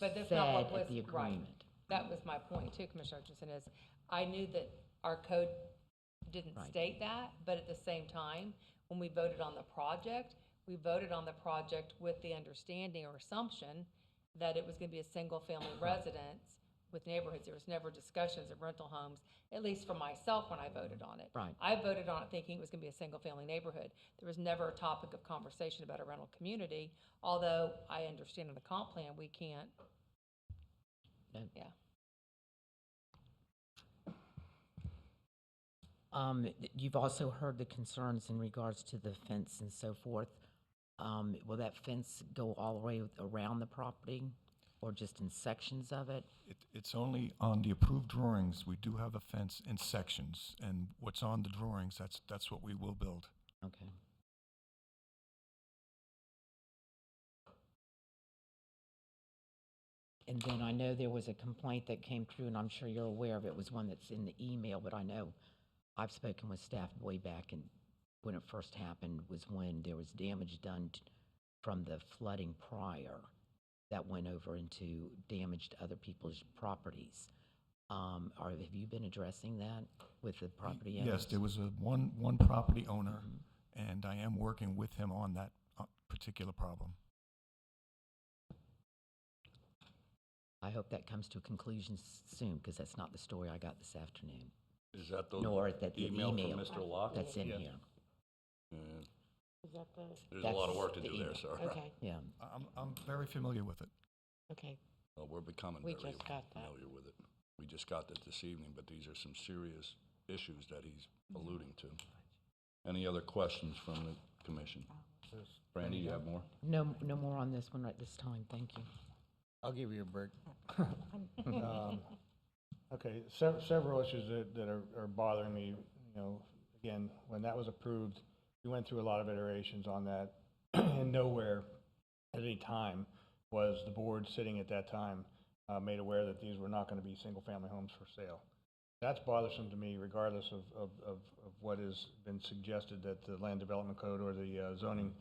But that's said not what was, at the agreement. right. That was my point too, Commissioner Hutchinson, is I knew that our code didn't state that, but at the same time, when we voted on the project, we voted on the project with the understanding or assumption that it was gonna be a single-family residence with neighborhoods. There was never discussions of rental homes, at least for myself when I voted on it. Right. I voted on it thinking it was gonna be a single-family neighborhood. There was never a topic of conversation about a rental community, although I understand in the comp plan, we can't. No. Yeah. You've also heard the concerns in regards to the fence and so forth. Will that fence go all the way around the property or just in sections of it? It's only on the approved drawings. We do have a fence in sections, and what's on the drawings, that's what we will build. Okay. And then I know there was a complaint that came through, and I'm sure you're aware of it, was one that's in the email, but I know I've spoken with staff way back, and when it first happened was when there was damage done from the flooding prior that went over into damage to other people's properties. Have you been addressing that with the property owners? Yes, there was one property owner, and I am working with him on that particular problem. I hope that comes to a conclusion soon, because that's not the story I got this afternoon. Is that the Nor that the email email from Mr. Locke? that's in Yes. here. Yeah. Is that the? There's a lot of work to the do there, email. sir. Okay. Yeah. I'm very familiar with it. Okay. Well, we're becoming We very just got that. familiar with it. We just got that this evening, but these are some serious issues that he's alluding to. Any other questions from the commission? Brandy, you have more? No, no more on this one right this time, thank you. I'll give you a break. Okay, several issues that are bothering me, you know, again, when that was approved, we went through a lot of iterations on that, and nowhere at any time was the board sitting at that time made aware that these were not going to be single-family homes for sale. That's bothersome to me regardless of what has been suggested that the Land Development Code or the zoning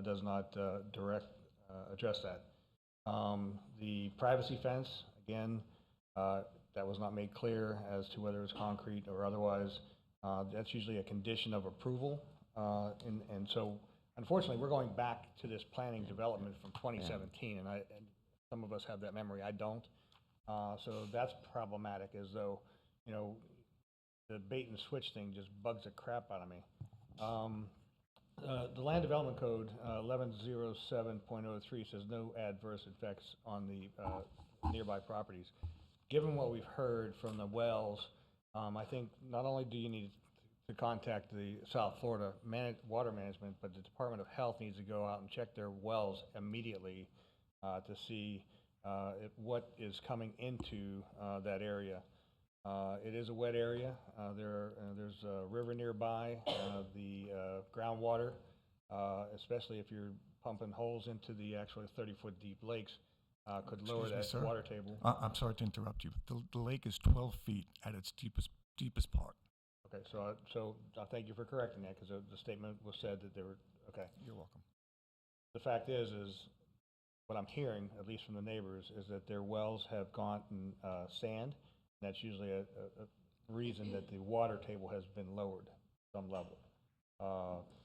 does not address that. The privacy fence, again, that was not made clear as to whether it's concrete or otherwise. That's usually a condition of approval. And so, unfortunately, we're going back to this planning development from 2017, and some of us have that memory, I don't. So that's problematic, as though, you know, the bait and switch thing just bugs the crap out of me. The Land Development Code, 1107.03, says no adverse effects on the nearby properties. Given what we've heard from the wells, I think not only do you need to contact the South Florida Water Management, but the Department of Health needs to go out and check their wells immediately to see what is coming into that area. It is a wet area. There's a river nearby. The groundwater, especially if you're pumping holes into the actually 30-foot deep lakes, could lower Excuse me, that sir. water table. I'm sorry to interrupt you. The lake is 12 feet at its deepest part. Okay, so I thank you for correcting that, because the statement was said that they were, okay. You're welcome. The fact is what I'm hearing, at least from the neighbors, is that their wells have gotten sand. That's usually a reason that the water table has been lowered some level.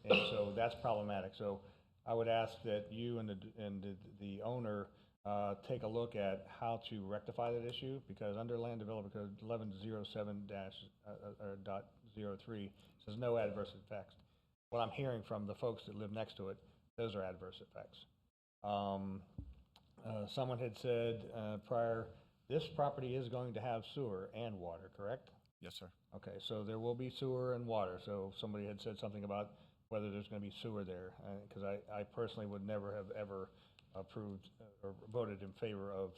And so that's problematic. So I would ask that you and the owner take a look at how to rectify that issue, because under Land Development Code 1107-03 says no adverse effects. What I'm hearing from the folks that live next to it, those are adverse effects. Someone had said prior, this property is going to have sewer and water, correct? Yes, sir. Okay, so there will be sewer and water. So somebody had said something about whether there's going to be sewer there, because I personally would never have ever approved or voted in favor of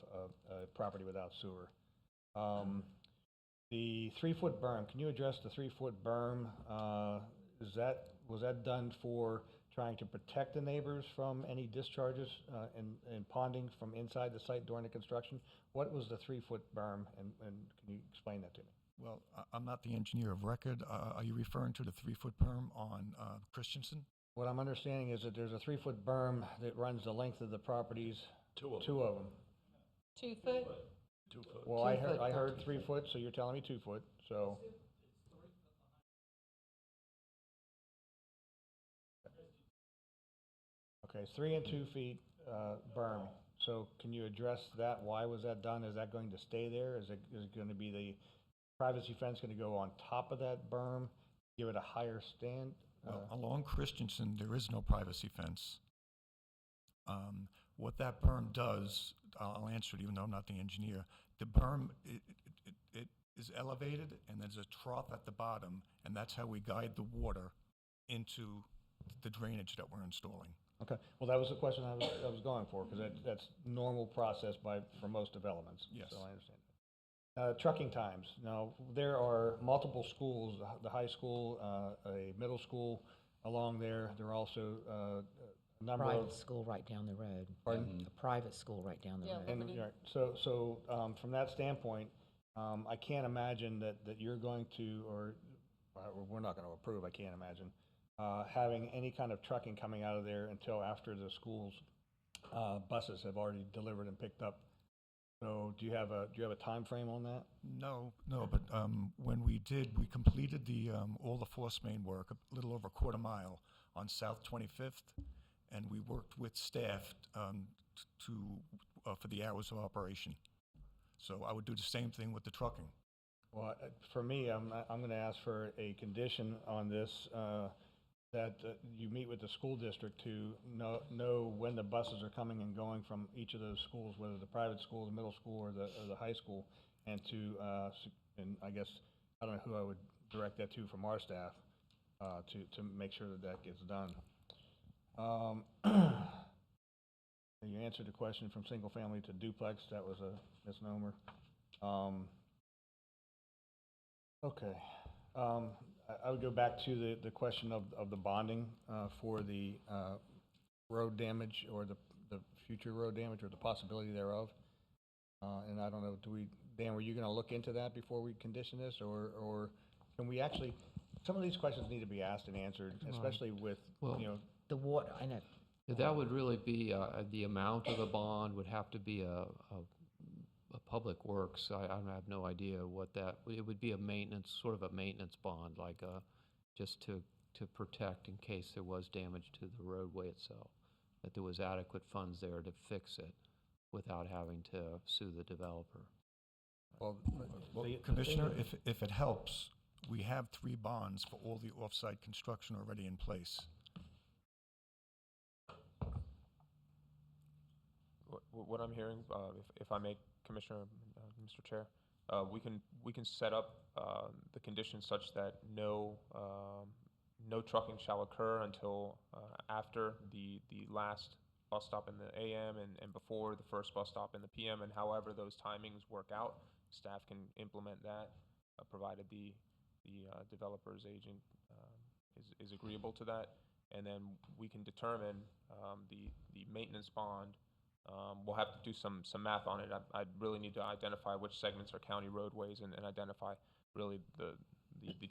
a property without sewer. The 3-foot berm, can you address the 3-foot berm? Was that done for trying to protect the neighbors from any discharges and ponding from inside the site during the construction? What was the 3-foot berm, and can you explain that to me? Well, I'm not the engineer of record. Are you referring to the 3-foot berm on Christensen? What I'm understanding is that there's a 3-foot berm that runs the length of the properties. Two of them. 2 foot? 2 foot. Well, I heard 3 foot, so you're telling me 2 foot, so. Okay, 3 and 2 feet berm. So can you address that? Why was that done? Is that going to stay there? Is it going to be the privacy fence going to go on top of that berm, give it a higher stand? Well, along Christensen, there is no privacy fence. What that berm does, I'll answer it even though I'm not the engineer. The berm, it is elevated, and there's a trough at the bottom, and that's how we guide the water into the drainage that we're installing. Okay, well, that was the question I was going for, because that's normal process for most developments. Yes. So I understand. Trucking times. Now, there are multiple schools, the high school, a middle school along there. There are also a number of... Private school right down the road. Pardon? A private school right down the road. And, right, so from that standpoint, I can't imagine that you're going to, or we're not going to approve, I can't imagine, having any kind of trucking coming out of there until after the school's buses have already delivered and picked up. So do you have a time frame on that? No, but when we completed all the force main work, a little over a quarter mile on South 25th, and we worked with staff for the hours of operation. So I would do the same thing with the trucking. Well, for me, I'm going to ask for a condition on this, that you meet with the school district to know when the buses are coming and going from each of those schools, whether the private school, the middle school, or the high school, and and I guess, I don't know who I would direct that to from our staff, to make sure that that gets done. You answered the question from single family to duplex, that was a misnomer. Okay. I would go back to the question of the bonding for the road damage or the future road damage or the possibility thereof. And I don't know, Dan, were you going to look into that before we condition this, or can we actually, some of these questions need to be asked and answered, especially with, Well, The water, I know. That would really be, the amount of the bond would have to be a public works. I have no idea what that, it would be a maintenance, sort of a maintenance bond, like just to protect in case there was damage to the roadway itself, that there was adequate funds there to fix it without having to sue the developer. Well, Commissioner, if it helps, we have 3 bonds for all the off-site construction already in place. What I'm hearing, if I may, Commissioner, Mr. Chair, we can set up the conditions such that no trucking shall occur until after the last bus stop in the AM and before the first bus stop in the PM, and however those timings work out, staff can implement that, provided the developer's agent is agreeable to that, and then we can determine the maintenance bond. We'll have to do some math on it. I really need to identify which segments are county roadways and identify really the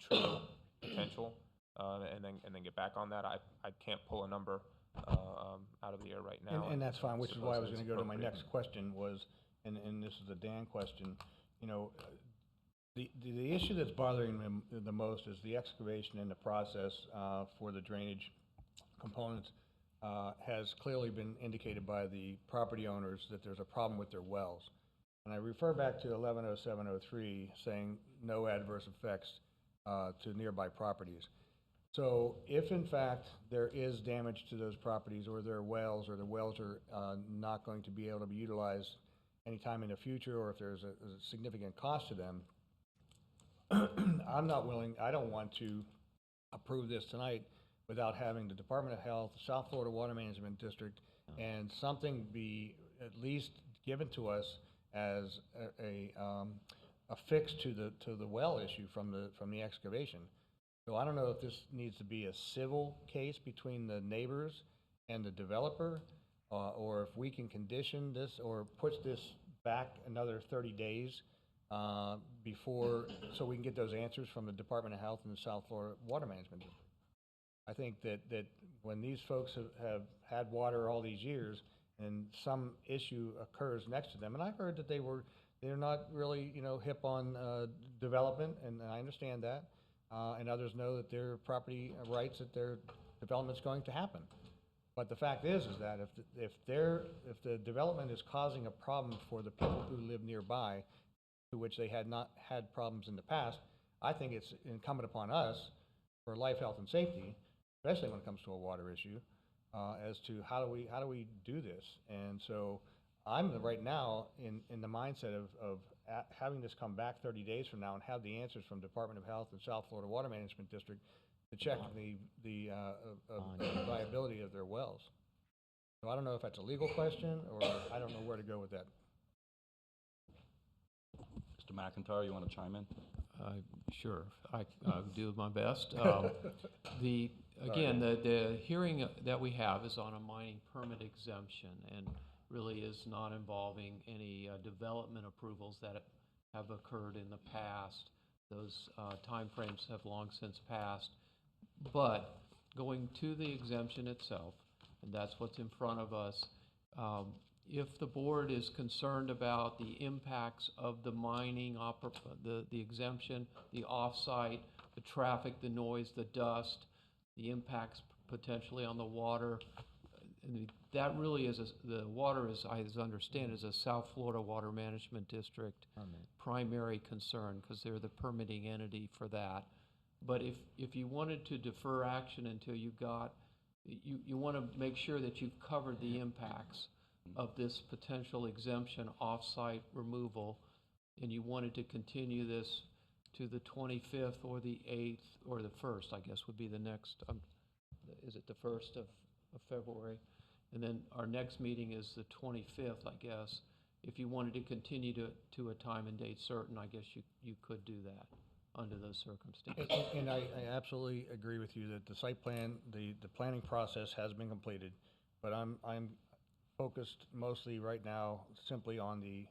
true potential, and then get back on that. I can't pull a number out of the air right now. And that's fine, which is why I was Suppose going to go to my appropriate. next question was, and this is a Dan question, you know, the issue that's bothering them the most is the excavation and the process for the drainage components has clearly been indicated by the property owners that there's a problem with their wells. And I refer back to 110703 saying no adverse effects to nearby properties. So if in fact there is damage to those properties or their wells, or the wells are not going to be able to be utilized anytime in the future, or if there's a significant cost to them, I don't want to approve this tonight without having the Department of Health, South Florida Water Management District, and something be at least given to us as a fix to the well issue from the excavation. So I don't know if this needs to be a civil case between the neighbors and the developer, or if we can condition this or push this back another 30 days before, so we can get those answers from the Department of Health and the South Florida Water Management District. I think that when these folks have had water all these years and some issue occurs next to them, and I heard that they're not really, hip on development, and I understand that, and others know that their property rights, that their development's going to happen. But the fact is that if the development is causing a problem for the people who live nearby, to which they had not had problems in the past, I think it's incumbent upon us for life, health, and safety, especially when it comes to a water issue, as to how do we do this. And so I'm right now in the mindset of having this come back 30 days from now and have the answers from Department of Health and South Florida Water Management District to check the viability of their wells. So I don't know if that's a legal question, or I don't know where to go with that. Mr. McIntyre, you want to chime in? Sure, I'll do my best. Again, the hearing that we have is on a mining permit exemption, and really is not involving any development approvals that have occurred in the past. Those timeframes have long since passed. But going to the exemption itself, and that's what's in front of us, if the board is concerned about the impacts of the mining, the exemption, the off-site, the traffic, the noise, the dust, the impacts potentially on the water, that really is, the water is, I understand, is a South Florida Water Management District primary concern, because they're the permitting entity for that. But if you wanted to defer action until you got, you want to make sure that you've covered the impacts of this potential exemption off-site removal, and you wanted to continue this to the 25th or the 8th, or the 1st, I guess, would be the next, is it the 1st of February? And then our next meeting is the 25th, I guess. If you wanted to continue to a time and date certain, I guess you could do that under those circumstances. And I absolutely agree with you that the site plan, the planning process has been completed, but I'm focused mostly right now simply on the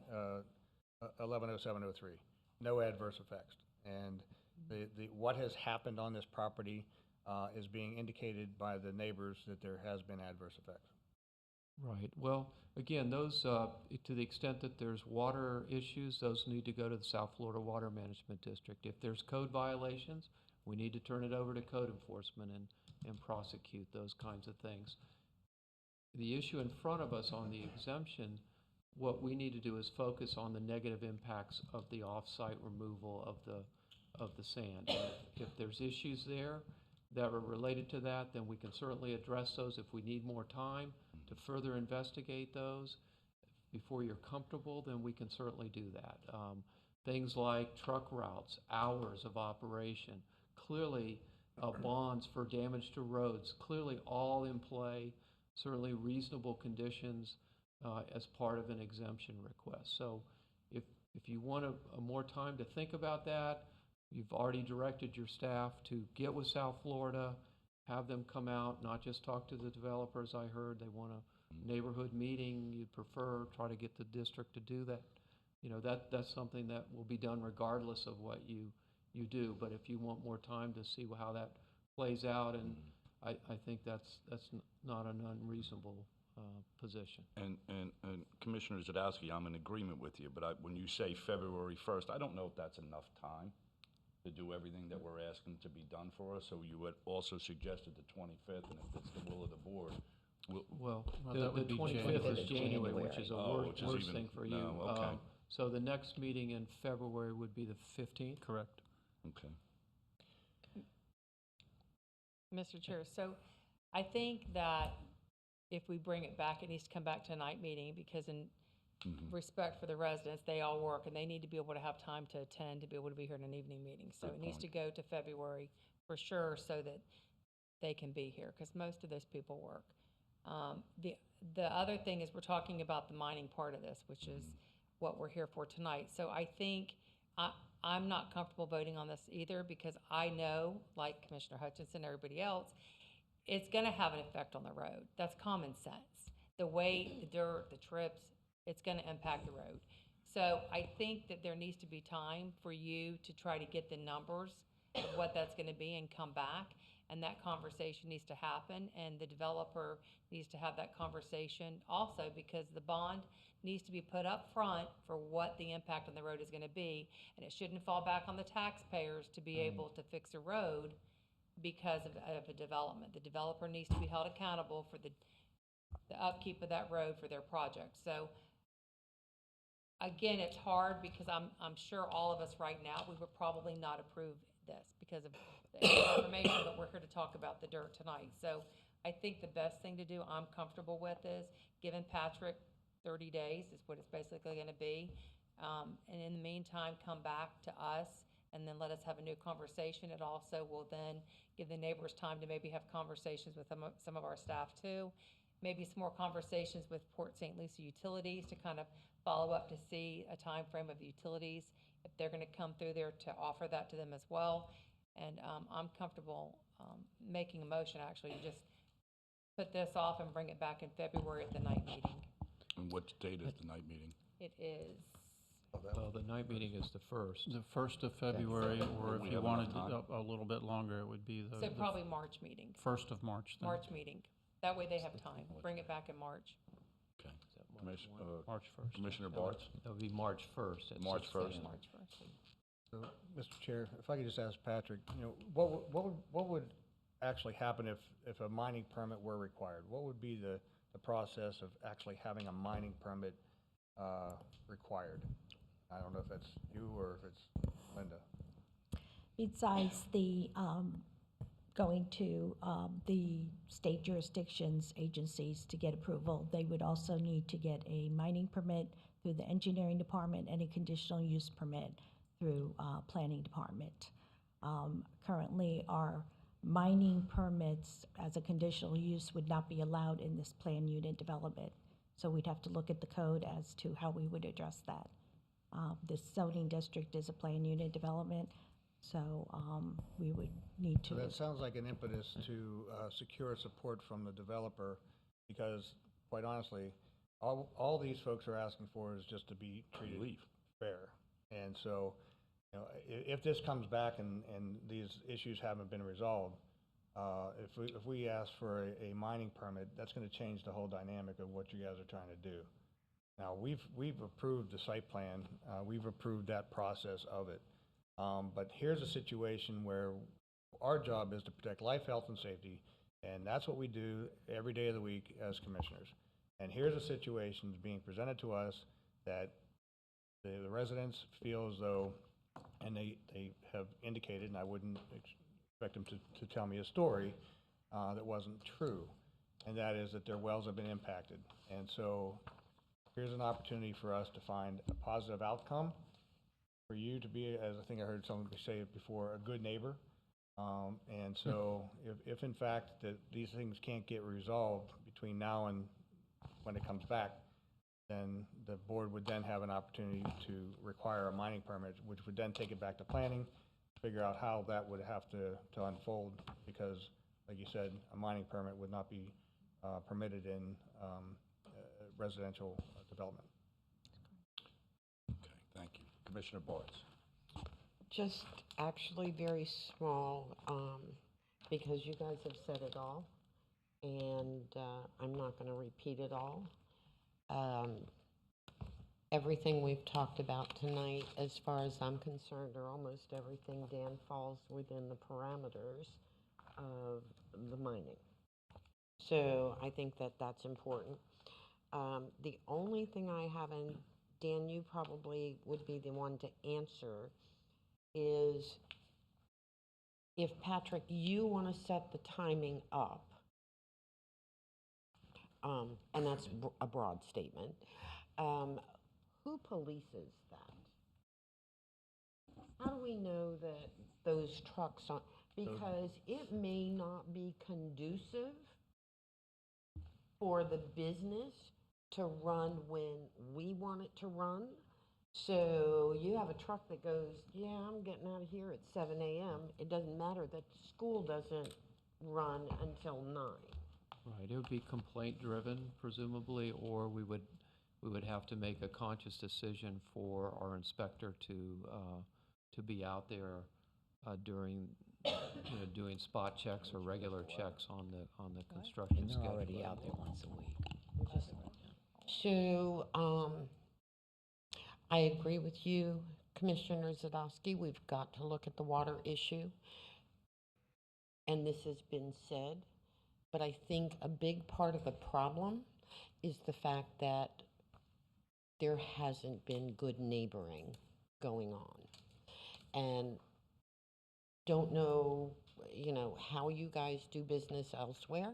110703, no adverse effects. And what has happened on this property is being indicated by the neighbors that there has been adverse effects. Right. Well, again, those, to the extent that there's water issues, those need to go to the South Florida Water Management District. If there's code violations, we need to turn it over to code enforcement and prosecute those kinds of things. The issue in front of us on the exemption, what we need to do is focus on the negative impacts of the off-site removal of the sand. And if there's issues there that are related to that, then we can certainly address those. If we need more time to further investigate those before you're comfortable, then we can certainly do that. Things like truck routes, hours of operation, clearly bonds for damage to roads, clearly all in play, certainly reasonable conditions as part of an exemption request. So if you want a more time to think about that, you've already directed your staff to get with South Florida, have them come out, not just talk to the developers. I heard they want a neighborhood meeting. You'd prefer, try to get the district to do that. You know, that's something that will be done regardless of what you do. But if you want more time to see how that plays out, and I think that's not an unreasonable position. And Commissioner Zadowski, I'm in agreement with you, but when you say February 1st, I don't know if that's enough time to do everything that we're asking to be done for us. So you would also suggested the 25th, and if it's the will of the board. Well, that would the be 25th is January, which is a which is worse even- thing for you. no, okay. So the next meeting in February would be the 15th? Correct. Okay. Mr. Chair, so I think that if we bring it back, it needs to come back to a night meeting, because in respect for the residents, they all work, and they need to be able to have time to attend, to be able to be here in an evening meeting. So Good it needs to point. go to February for sure, so that they can be here, because most of those people work. The other thing is, we're talking about the mining part of this, which is what we're here for tonight. So I think I'm not comfortable voting on this either, because I know, like Commissioner Hutchinson, everybody else, it's gonna have an effect on the road. That's common sense. The weight, the dirt, the trips, it's gonna impact the road. So I think that there needs to be time for you to try to get the numbers of what that's gonna be and come back. And that conversation needs to happen, and the developer needs to have that conversation also, because the bond needs to be put up front for what the impact on the road is gonna be. And it shouldn't fall back on the taxpayers to be able to fix a road because of a development. The developer needs to be held accountable for the upkeep of that road for their project. So again, it's hard, because I'm sure all of us right now, we would probably not approve this because of the information, but we're here to talk about the dirt tonight. So I think the best thing to do, I'm comfortable with, is giving Patrick 30 days is what it's basically gonna be. And in the meantime, come back to us and then let us have a new conversation. It also will then give the neighbors time to maybe have conversations with some of our staff too. Maybe some more conversations with Port St. Lucie Utilities to kind of follow up to see a time frame of utilities, if they're gonna come through there, to offer that to them as well. And I'm comfortable making a motion, actually, to just put this off and bring it back in February at the night meeting. And what date is the night meeting? It is, Well, the night meeting is the 1st. The 1st of February, or We if you have wanted enough a little bit longer, it would be so the probably March meeting, 1st of March then. March meeting. That way they have time. Bring it back in March. Okay. March March 1st. Commissioner Bartz? That would be March 1st. at March 6 1st. p.m. March 1st. So, Mr. Chair, if I could just ask Patrick, you know, what would actually happen if a mining permit were required? What would be the process of actually having a mining permit required? I don't know if that's you or if it's Linda. Besides the going to the state jurisdictions agencies to get approval, they would also need to get a mining permit through the engineering department and a conditional use permit through Planning Department. Currently, our mining permits as a conditional use would not be allowed in this plan unit development. So we'd have to look at the code as to how we would address that. This zoning district is a plan unit development, so we would need So to. that sounds like an impetus to secure support from the developer, because quite honestly, all these folks are asking for is just to be treated fair. And so, you know, if this comes back and these issues haven't been resolved, if we ask for a mining permit, that's going to change the whole dynamic of what you guys are trying to do. Now, we've approved the site plan, we've approved that process of it. But here's a situation where our job is to protect life, health, and safety, and that's what we do every day of the week as commissioners. And here's a situation being presented to us that the residents feel as though, and they have indicated, and I wouldn't expect them to tell me a story that wasn't true, and that is that their wells have been impacted. And so here's an opportunity for us to find a positive outcome, for you to be, as I think I heard someone say it before, a good neighbor. And so if in fact that these things can't get resolved between now and when it comes back, then the board would then have an opportunity to require a mining permit, which would then take it back to planning, figure out how that would have to unfold, because, like you said, a mining permit would not be permitted in residential development. Okay, thank you. Commissioner Bartz. Just actually very small, because you guys have said it all, and I'm not going to repeat it all. Everything we've talked about tonight, as far as I'm concerned, or almost everything, Dan, falls within the parameters of the mining. So I think that that's important. The only thing I haven't, Dan, you probably would be the one to answer, is if, Patrick, you want to set the timing up, and that's a broad statement, who polices that? How do we know that those trucks aren't, because it may not be conducive for the business to run when we want it to run. So you have a truck that goes, yeah, I'm getting out of here at 7 a.m. It doesn't matter that the school doesn't run until 9. Right, it would be complaint-driven, presumably, or we would have to make a conscious decision for our inspector to be out there during, doing spot checks or regular checks on the construction schedule. They're already out there once a week. So, I agree with you, Commissioner Zadowski. We've got to look at the water issue. And this has been said, but I think a big part of the problem is the fact that there hasn't been good neighboring going on. And don't know, how you guys do business elsewhere,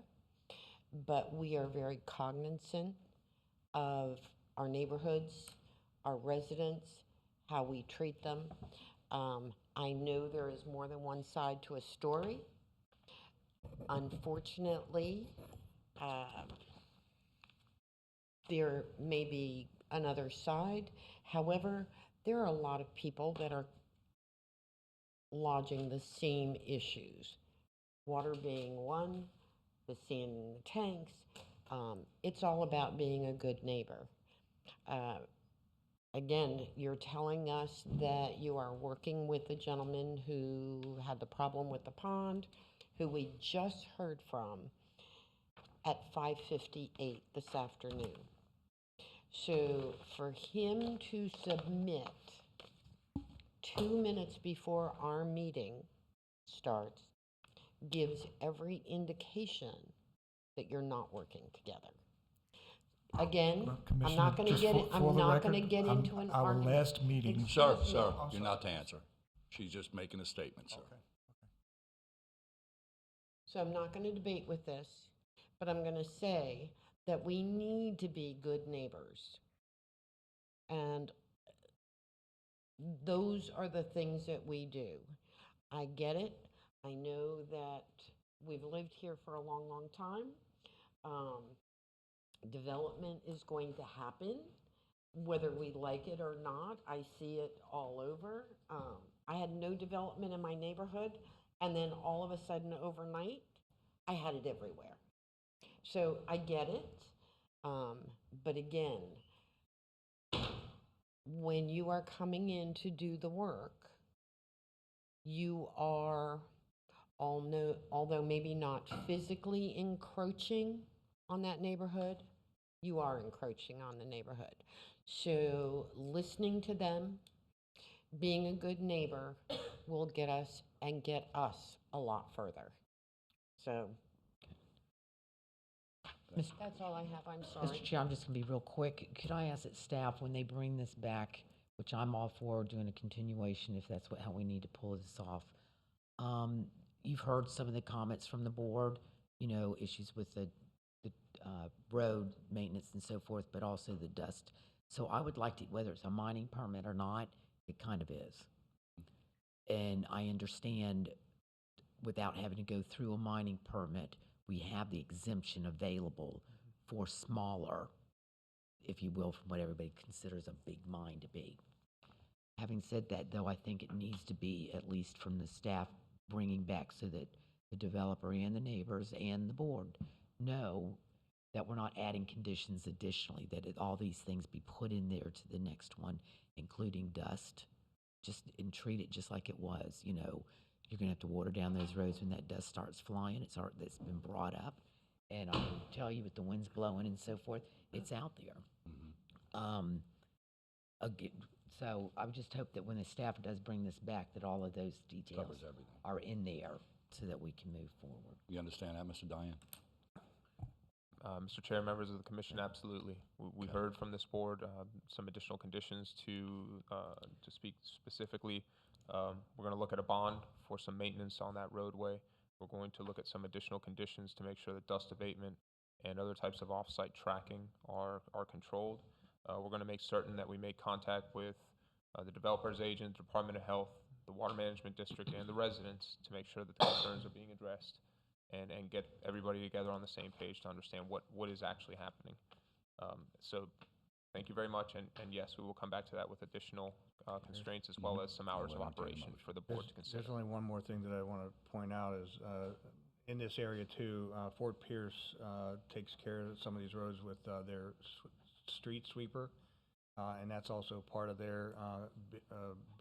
but we are very cognizant of our neighborhoods, our residents, how we treat them. I know there is more than one side to a story. Unfortunately, there may be another side. However, there are a lot of people that are lodging the same issues. Water being one, the sand in the tanks. It's all about being a good neighbor. Again, you're telling us that you are working with the gentleman who had the problem with the pond, who we just heard from at 5:58 this afternoon. So for him to submit 2 minutes before our meeting starts gives every indication that you're not working together. Again, I'm not going to get it. I'm not going to get into an Our argument. last meeting. Sir, you're not to answer. She's just making a statement, sir. So I'm not going to debate with this, but I'm going to say that we need to be good neighbors. And those are the things that we do. I get it. I know that we've lived here for a long, long time. Development is going to happen, whether we like it or not. I see it all over. I had no development in my neighborhood, and then all of a sudden, overnight, I had it everywhere. So I get it. But again, when you are coming in to do the work, you are, although maybe not physically encroaching on that neighborhood, you are encroaching on the neighborhood. So listening to them, being a good neighbor will get us and get us a lot further. So that's all I have. I'm sorry. Mr. Chair, I'm just going to be real quick. Could I ask that staff, when they bring this back, which I'm all for doing a continuation if that's how we need to pull this off. You've heard some of the comments from the board, issues with the road maintenance and so forth, but also the dust. So I would like to, whether it's a mining permit or not, it kind of is. And I understand without having to go through a mining permit, we have the exemption available for smaller, if you will, from what everybody considers a big mine to be. Having said that, though, I think it needs to be, at least from the staff, bringing back so that the developer and the neighbors and the board know that we're not adding conditions additionally, that all these things be put in there to the next one, including dust, and treat it just like it was. You're going to have to water down those roads when that dust starts flying. That's been brought up. And I can tell you with the winds blowing and so forth, it's out there. So I would just hope that when the staff does bring this back, that all of those details are in there so that we can move forward. You understand that, Mr. Diane? Mr. Chair, members of the commission, absolutely. We heard from this board some additional conditions to speak specifically. We're going to look at a bond for some maintenance on that roadway. We're going to look at some additional conditions to make sure that dust abatement and other types of off-site tracking are controlled. We're going to make certain that we make contact with the developer's agent, Department of Health, the Water Management District, and the residents to make sure that the concerns are being addressed and get everybody together on the same page to understand what is actually happening. So thank you very much, and yes, we will come back to that with additional constraints as well as some hours of operation for the board to consider. There's only one more thing that I want to point out is in this area too, Fort Pierce takes care of some of these roads with their street sweeper, and that's also part of their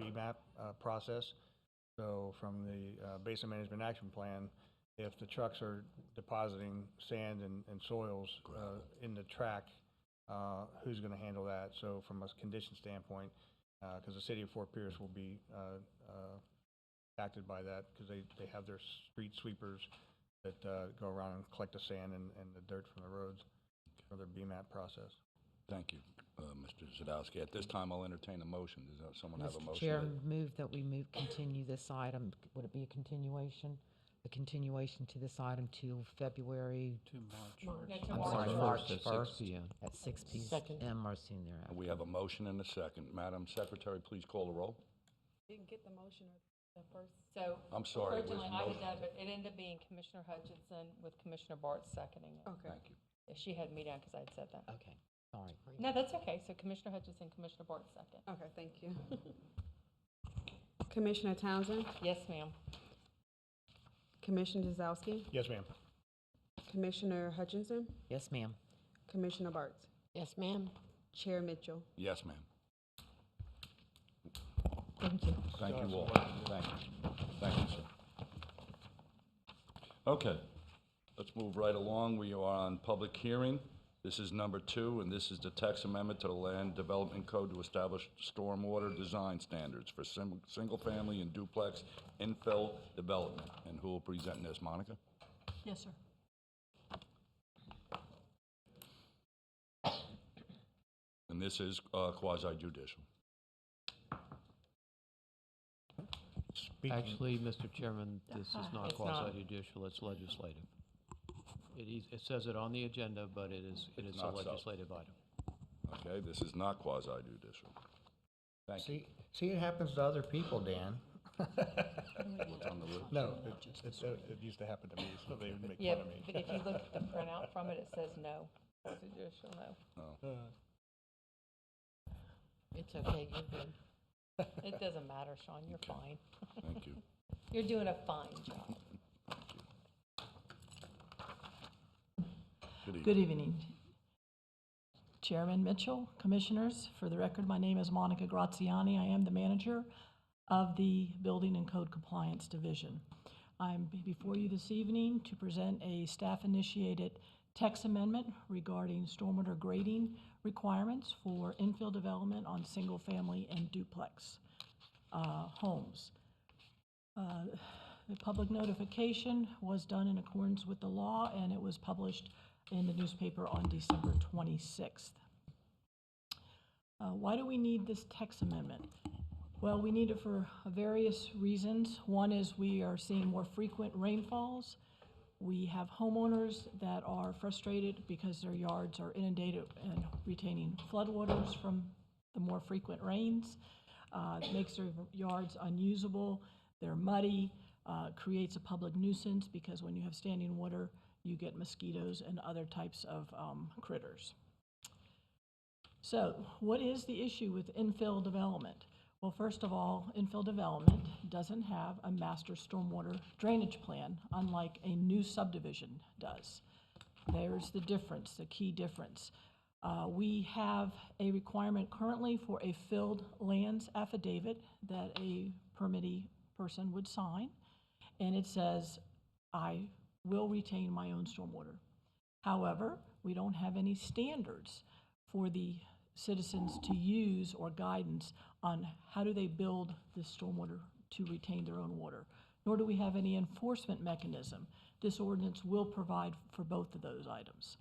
BMAP process. So from the Basin Management Action Plan, if the trucks are depositing sand and soils in the track, who's going to handle that? So from a condition standpoint, because the city of Fort Pierce will be impacted by that because they have their street sweepers that go around and collect the sand and the dirt from the roads for their BMAP process. Thank you, Mr. Zadowski. At this time, I'll entertain a motion. Does someone have a Mr. motion? Chair, move that we continue this item. Would it be a continuation? A continuation to this item to February? To March. Yeah, to I'm March sorry, first. March At 6 p.m. At 6 p.m. Second. or soon thereafter. We have a motion and a second. Madam Secretary, please call the roll. Didn't get the motion or the first. So I'm sorry, it was originally I had motion. done, but it ended up being Commissioner Hutchinson with Commissioner Bart seconding it. Okay. Thank you. Yeah, she had me down because I had said that. Okay, sorry. No, that's okay. So Commissioner Hutchinson, Commissioner Bart second. Okay, thank you. Commissioner Townsend, Yes, ma'am. Commissioner Zowski, Yes, ma'am. Commissioner Hutchinson, Yes, ma'am. Commissioner Bartz, Yes, ma'am. Chair Mitchell. Yes, ma'am. Thank you. Thank you all. Thank you. Thank you, sir. Okay, let's move right along. We are on public hearing. This is number 2, and this is the text amendment to the Land Development Code to establish stormwater design standards for single-family and duplex infill development. And who will present this, Monica? Yes, sir. And this is quasi-judicial. Actually, Mr. Chairman, this is not It's not. quasi-judicial, it's legislative. It says it on the agenda, but it is a not so. legislative item. Okay, this is not quasi-judicial. Thank you. See, it happens to other people, Dan. What's on the list? No, it used to happen to me, so they would make Yeah, fun of me. but if you look at the printout from it, it says no. Judicial no. No. It's okay, you're good. It doesn't matter, Sean, you're fine. Thank you. You're doing a fine job. Good evening. Chairman Mitchell, Commissioners, for the record, my name is Monica Graziani. I am the manager of the Building and Code Compliance Division. I'm before you this evening to present a staff-initiated text amendment regarding stormwater grading requirements for infill development on single-family and duplex homes. The public notification was done in accordance with the law, and it was published in the newspaper on December 26th. Why do we need this text amendment? Well, we need it for various reasons. One is we are seeing more frequent rainfalls. We have homeowners that are frustrated because their yards are inundated and retaining floodwaters from the more frequent rains. It makes their yards unusable. They're muddy, creates a public nuisance because when you have standing water, you get mosquitoes and other types of critters. So what is the issue with infill development? Well, first of all, infill development doesn't have a master stormwater drainage plan, unlike a new subdivision does. There's the difference, the key difference. We have a requirement currently for a filled lands affidavit that a permittee person would sign, and it says, I will retain my own stormwater. However, we don't have any standards for the citizens to use or guidance on how do they build this stormwater to retain their own water, nor do we have any enforcement mechanism. This ordinance will provide for both of those items.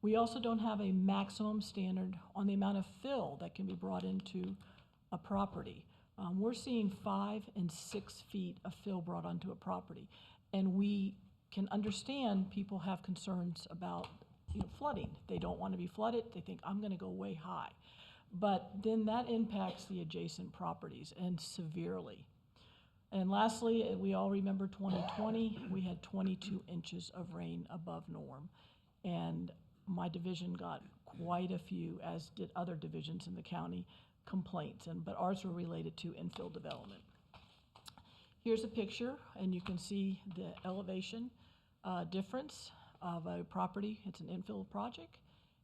We also don't have a maximum standard on the amount of fill that can be brought into a property. We're seeing 5 and 6 feet of fill brought onto a property, and we can understand people have concerns about flooding. They don't want to be flooded. They think, I'm going to go way high. But then that impacts the adjacent properties, and severely. And lastly, we all remember 2020, we had 22 inches of rain above norm. And my division got quite a few, as did other divisions in the county, complaints, but ours were related to infill development. Here's a picture, and you can see the elevation difference of a property. It's an infill project,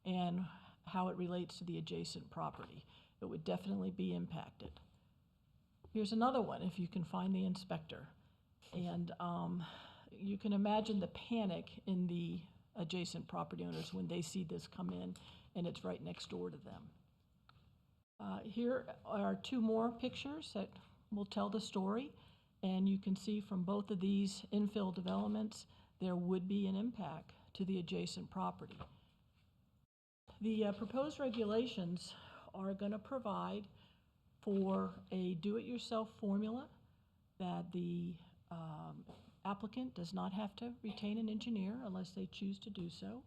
and how it relates to the adjacent property. It would definitely be impacted. Here's another one, if you can find the inspector. And you can imagine the panic in the adjacent property owners when they see this come in and it's right next door to them. Here are 2 more pictures that will tell the story, and you can see from both of these infill developments there would be an impact to the adjacent property. The proposed regulations are going to provide for a do-it-yourself formula that the applicant does not have to retain an engineer unless they choose to do so.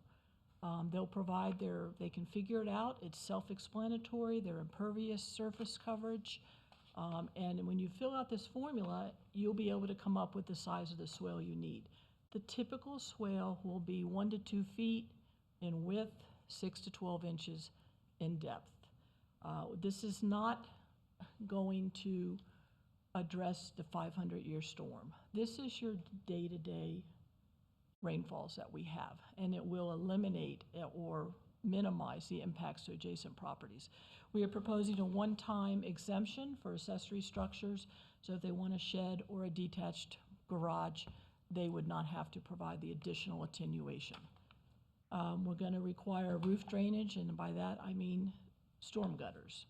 They'll provide they can figure it out. It's self-explanatory, their impervious surface coverage. And when you fill out this formula, you'll be able to come up with the size of the swale you need. The typical swale will be 1 to 2 feet in width, 6 to 12 inches in depth. This is not going to address the 500-year storm. This is your day-to-day rainfalls that we have, and it will eliminate or minimize the impacts to adjacent properties. We are proposing a one-time exemption for accessory structures, so if they want a shed or a detached garage, they would not have to provide the additional attenuation. We're going to require roof drainage, and by that I mean storm gutters.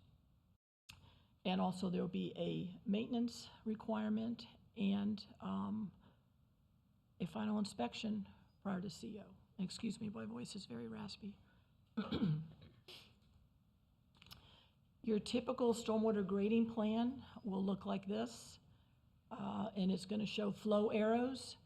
And also there will be a maintenance requirement and a final inspection prior to CO. Excuse me, my voice is very raspy. Your typical stormwater grading plan will look like this, and it's going to show flow arrows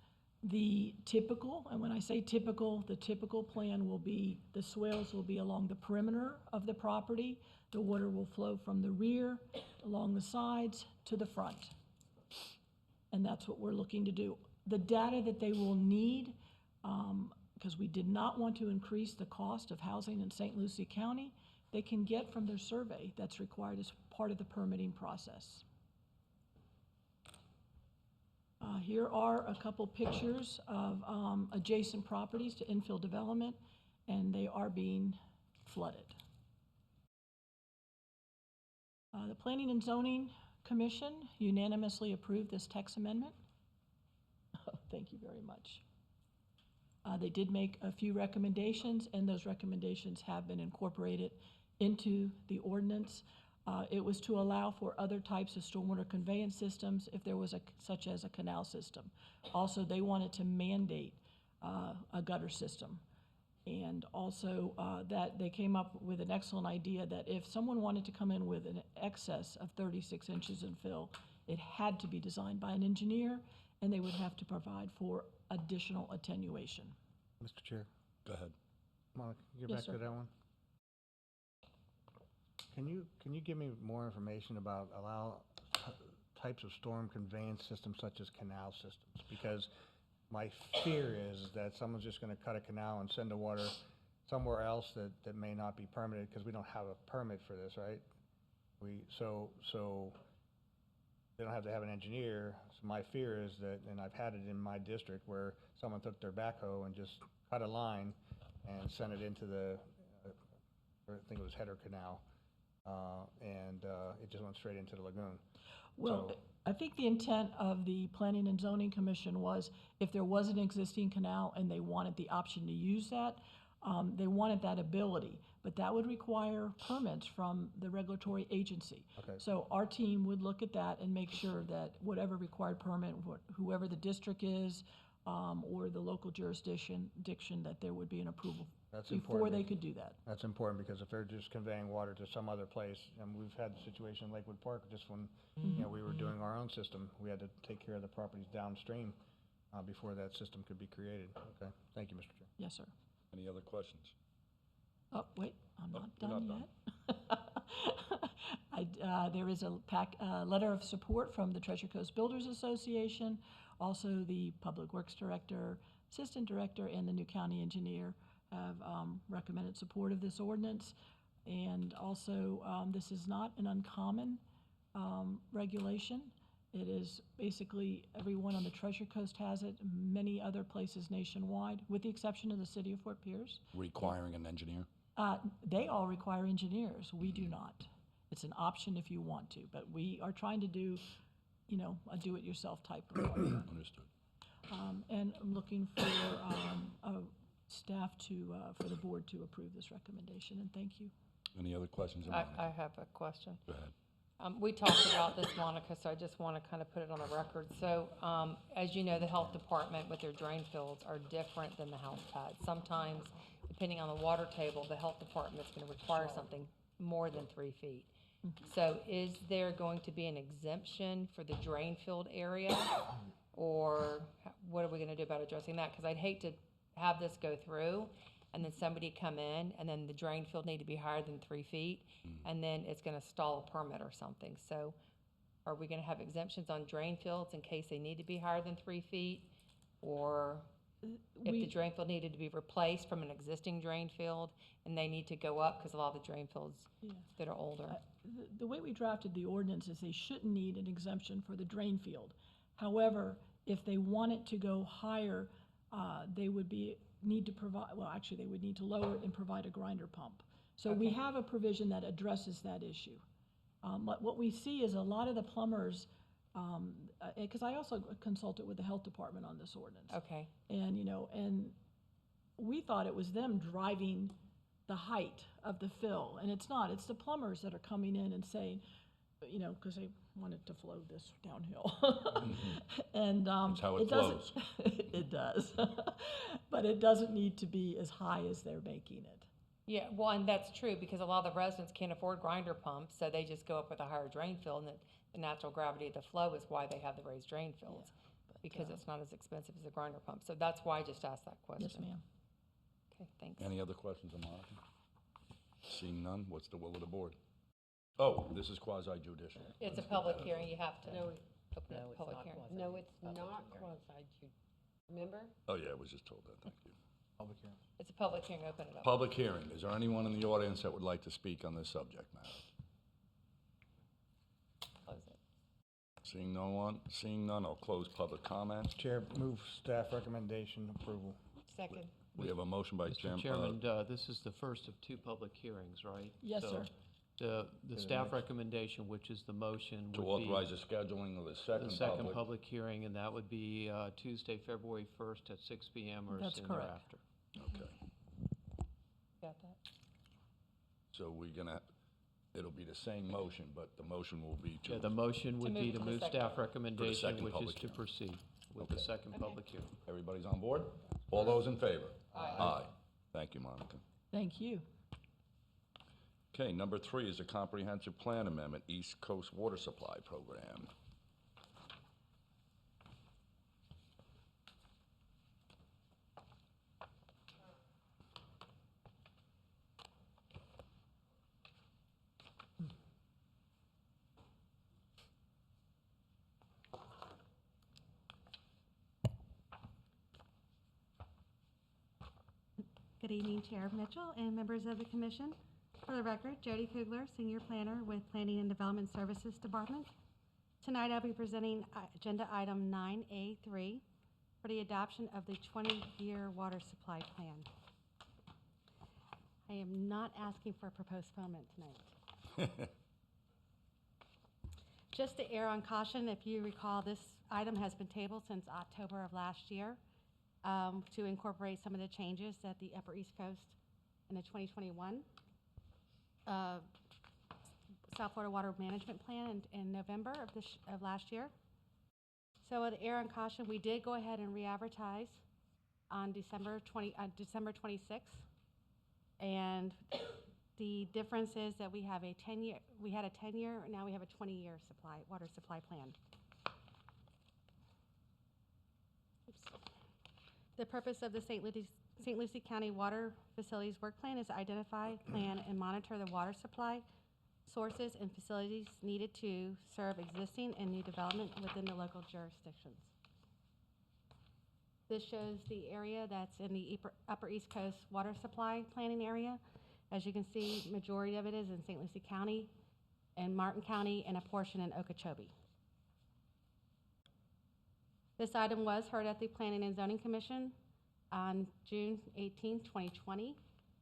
The typical, and when I say typical, the typical plan will be, the swales will be along the perimeter of the property. The water will flow from the rear, along the sides, to the front. And that's what we're looking to do. The data that they will need, because we did not want to increase the cost of housing in St. Lucie County, they can get from their survey that's required as part of the permitting process. Here are a couple pictures of adjacent properties to infill development, and they are being flooded. The Planning and Zoning Commission unanimously approved this text amendment. Thank you very much. They did make a few recommendations, and those recommendations have been incorporated into the ordinance. It was to allow for other types of stormwater conveyance systems if there was such as a canal system. Also, they wanted to mandate a gutter system. And also that they came up with an excellent idea that if someone wanted to come in with an excess of 36 inches in fill, it had to be designed by an engineer, and they would have to provide for additional attenuation. Mr. Chair, Go ahead. Monica, get Yes, back sir. to that one. Can you give me more information about types of storm conveyance systems such as canal systems? Because my fear is that someone's just gonna cut a canal and send the water somewhere else that may not be permitted, because we don't have a permit for this, right? So they don't have to have an engineer. So my fear is that, and I've had it in my district, where someone took their backhoe and just cut a line and sent it into the, I think it was Header Canal, and it just went straight into the lagoon. Well, So- I think the intent of the Planning and Zoning Commission was if there was an existing canal and they wanted the option to use that, they wanted that ability, but that would require permits from the regulatory agency. Okay. So our team would look at that and make sure that whatever required permit, whoever the district is, or the local jurisdiction, that there would be an approval That's before important. they could do that. That's important, because if they're just conveying water to some other place, and we've had the situation in Lakewood Park, just when, you know, we were doing our own system, we had to take care of the properties downstream before that system could be created. Okay, thank you, Mr. Chair. Yes, sir. Any other questions? Oh, wait, I'm not you're done not yet. There is a letter of support from the Treasure Coast Builders Association, also the Public Works Director, Assistant Director, and the new county engineer have recommended support of this ordinance. And also, this is not an uncommon regulation. It is basically everyone on the Treasure Coast has it, many other places nationwide, with the exception of the city of Fort Pierce. Requiring an engineer? They all require engineers. We do not. It's an option if you want to, but we are trying to do, you know, a do-it-yourself type of program. Understood. And I'm looking for staff for the board to approve this recommendation, and thank you. Any other questions? I have a question. Go ahead. We talked about this, Monica, so I just want to kind of put it on the record. So, as you know, the health department with their drain fields are different than the house pads. Sometimes, depending on the water table, the health department's going to require something more than 3 feet. So is there going to be an exemption for the drain field area? Or what are we going to do about addressing that? Because I'd hate to have this go through and then somebody come in and then the drain field need to be higher than 3 feet, and then it's going to stall a permit or something. So are we going to have exemptions on drain fields in case they need to be higher than 3 feet? Or if the drain field needed to be replaced from an existing drain field and they need to go up because a lot of the drain fields that are older? The way we drafted the ordinance is they shouldn't need an exemption for the drain field. However, if they want it to go higher, they would need to provide, well, actually, they would need to lower it and provide a grinder pump. So we have a provision that addresses that issue. But what we see is a lot of the plumbers, because I also consulted with the health department on this ordinance. Okay. And, you know, and we thought it was them driving the height of the fill, and it's not. It's the plumbers that are coming in and saying, you know, because they want it to flow this downhill. And That's how it doesn't. flows. It does. But it doesn't need to be as high as they're making it. Yeah, well, and that's true because a lot of the residents can't afford grinder pumps, so they just go up with a higher drain field, and the natural gravity of the flow is why they have the raised drain fields. because it's not as expensive as a grinder pump. So that's why I just asked that question. Yes, ma'am. Okay, thanks. Any other questions of Monica? Seeing none, what's the will of the board? Oh, this is quasi judicial. It's a public hearing, you have to No, open a public hearing. No, it's not remember? Oh, yeah, I was just told that, thank you. Public hearing. It's a public hearing, open it up. Public hearing, is there anyone in the audience that would like to speak on this subject matter? Close it. Seeing none, I'll close public comment. Chair, move staff recommendation approval. Second. We have a motion by Mr. Chairman, this is the first of two public hearings, right? Yes, So sir. The staff recommendation, which is the motion, to would be authorize the scheduling of the the second public hearing, and that would be Tuesday, February 1st at 6 PM or That's soon correct. thereafter. Okay, Got that? so it'll be the same motion, but the motion will be to. Yeah, the motion would move be to to the move second. staff For the recommendation, second which is public to hearing. proceed with the second public hearing. Everybody's on board? All those in favor? Aye. Thank you, Monica. Thank you. Okay, number 3 is a comprehensive plan amendment, East Coast Water Supply Program. Good evening, Chair Mitchell and members of the commission. For the record, Jody Kugler, Senior Planner with Planning and Development Services Department. Tonight I'll be presenting Agenda Item 9A3 for the adoption of the 20-year water supply plan. I am not asking for a postponement tonight. Just to err on caution, if you recall, this item has been tabled since October of last year to incorporate some of the changes at the Upper East Coast in the 2021 South Florida Water Management Plan in November of last year. So at err on caution, we did go ahead and re-advertise on December 26th. And the difference is that we have a 10-year, now we have a 20-year water supply plan. Oops. The purpose of the St. Lucie County Water Facilities Work Plan is to identify, plan, and monitor the water supply sources and facilities needed to serve existing and new development within the local jurisdictions. This shows the area that's in the Upper East Coast water supply planning area. As you can see, majority of it is in St. Lucie County and Martin County and a portion in Okeechobee. This item was heard at the Planning and Zoning Commission on June 18, 2020,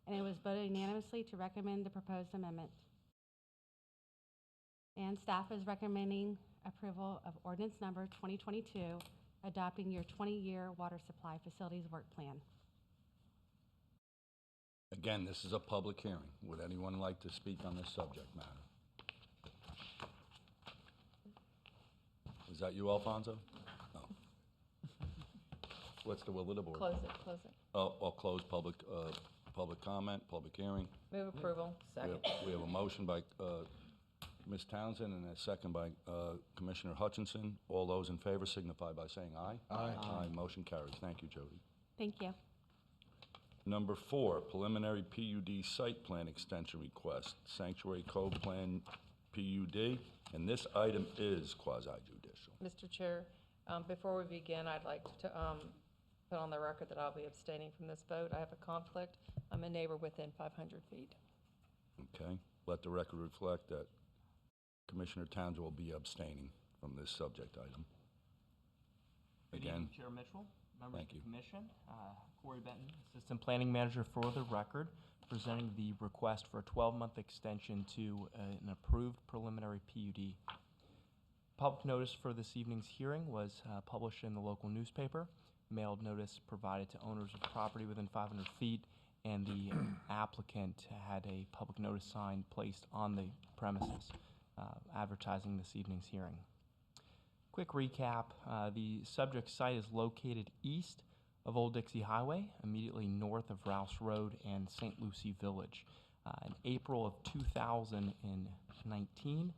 and it was voted unanimously to recommend the proposed amendment. And staff is recommending approval of ordinance number 2022, adopting your 20-year water supply facilities work plan. Again, this is a public hearing. Would anyone like to speak on this subject matter? Is that you, Alfonso? No. What's the will of the board? Close it. Oh, I'll close public comment, public hearing. Move approval. Second. We have a motion by Ms. Townsend and a second by Commissioner Hutchinson. All those in favor signify by saying aye. Aye. Motion carries. Thank you, Jody. Thank you. Number 4, preliminary PUD site plan extension request, Sanctuary Cove Plan PUD, and this item is quasi-judicial. Mr. Chair, before we begin, I'd like to put on the record that I'll be abstaining from this vote. I have a conflict. I'm a neighbor within 500 feet. Okay, let the record reflect that Commissioner Townsend will be abstaining from this subject item. Good Again, evening, Chair Mitchell, members Thank of you. the commission. Corey Benton, Assistant Planning Manager for the record, presenting the request for a 12-month extension to an approved preliminary PUD. Public notice for this evening's hearing was published in the local newspaper. Mailed notice provided to owners of property within 500 feet, and the applicant had a public notice sign placed on the premises advertising this evening's hearing. Quick recap, the subject site is located east of Old Dixie Highway, immediately north of Rouse Road and St. Lucie Village. In April of 2019,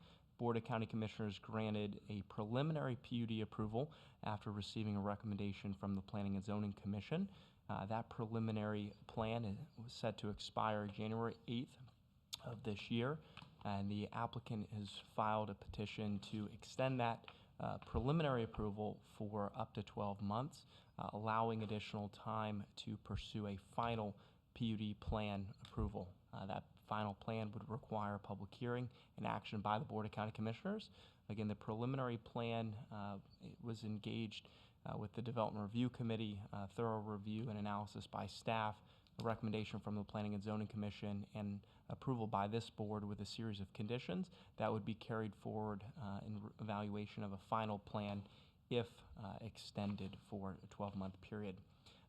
Board of County Commissioners granted a preliminary PUD approval after receiving a recommendation from the Planning and Zoning Commission. That preliminary plan was set to expire January 8th of this year, and the applicant has filed a petition to extend that preliminary approval for up to 12 months, allowing additional time to pursue a final PUD plan approval. That final plan would require a public hearing and action by the Board of County Commissioners. Again, the preliminary plan it was engaged with the Development Review Committee, thorough review and analysis by staff, a recommendation from the Planning and Zoning Commission, and approval by this board with a series of conditions that would be carried forward in evaluation of a final plan if extended for a 12-month period.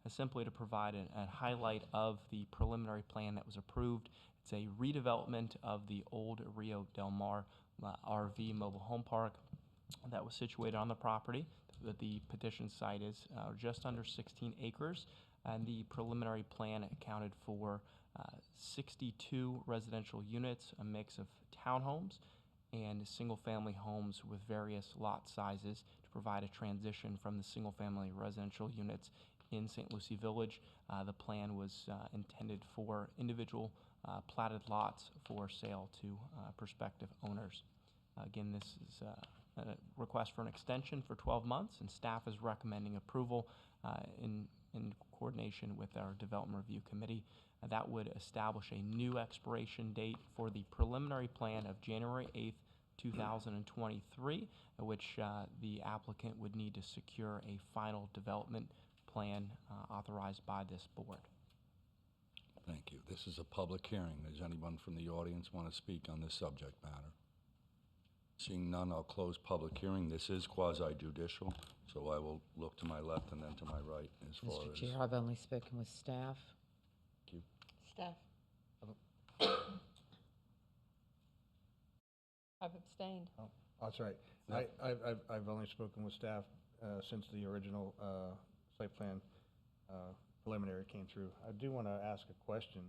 Simply to provide a highlight of the preliminary plan that was approved, it's a redevelopment of the old Rio Del Mar RV mobile home park that was situated on the property. The petition site is just under 16 acres, and the preliminary plan accounted for 62 residential units, a mix of townhomes and single-family homes with various lot sizes to provide a transition from the single-family residential units in St. Lucie Village. The plan was intended for individual platted lots for sale to prospective owners. Again, this is a request for an extension for 12 months, and staff is recommending approval in coordination with our Development Review Committee. That would establish a new expiration date for the preliminary plan of January 8th, 2023, at which the applicant would need to secure a final development plan authorized by this board. Thank you. This is a public hearing. Does anyone from the audience want to speak on this subject matter? Seeing none, I'll close public hearing. This is quasi-judicial, so I will look to my left and then to my right as far Mr. as... Chair, I've only spoken with staff. Thank you. Staff. I've abstained. Oh, that's right. No. I've only spoken with staff since the original site plan preliminary came through. I do want to ask a question.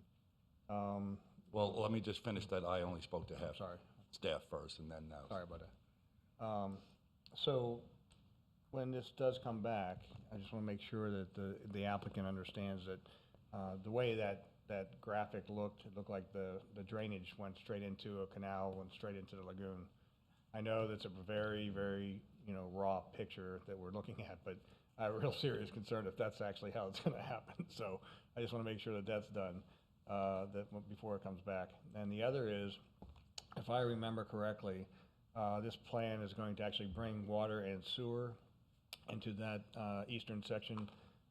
Well, let me just finish that. I only spoke to half. Sorry. Staff first and then now. Sorry about that. So when this does come back, I just want to make sure that the applicant understands that the way that graphic looked, it looked like the drainage went straight into a canal, went straight into the lagoon. I know that's a very, very, raw picture that we're looking at, but I have a real serious concern if that's actually how it's going to happen. So I just want to make sure that that's done before it comes back. And the other is, if I remember correctly, this plan is going to actually bring water and sewer into that eastern section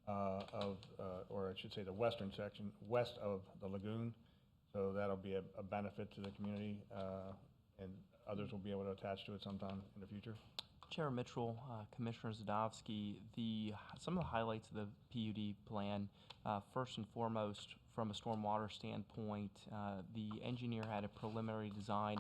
or I should say the western section, west of the lagoon. So that'll be a benefit to the community, and others will be able to attach to it sometime in the future. Chair Mitchell, Commissioner Zadowski, some of the highlights of the PUD plan, first and foremost, from a stormwater standpoint, the engineer had a preliminary design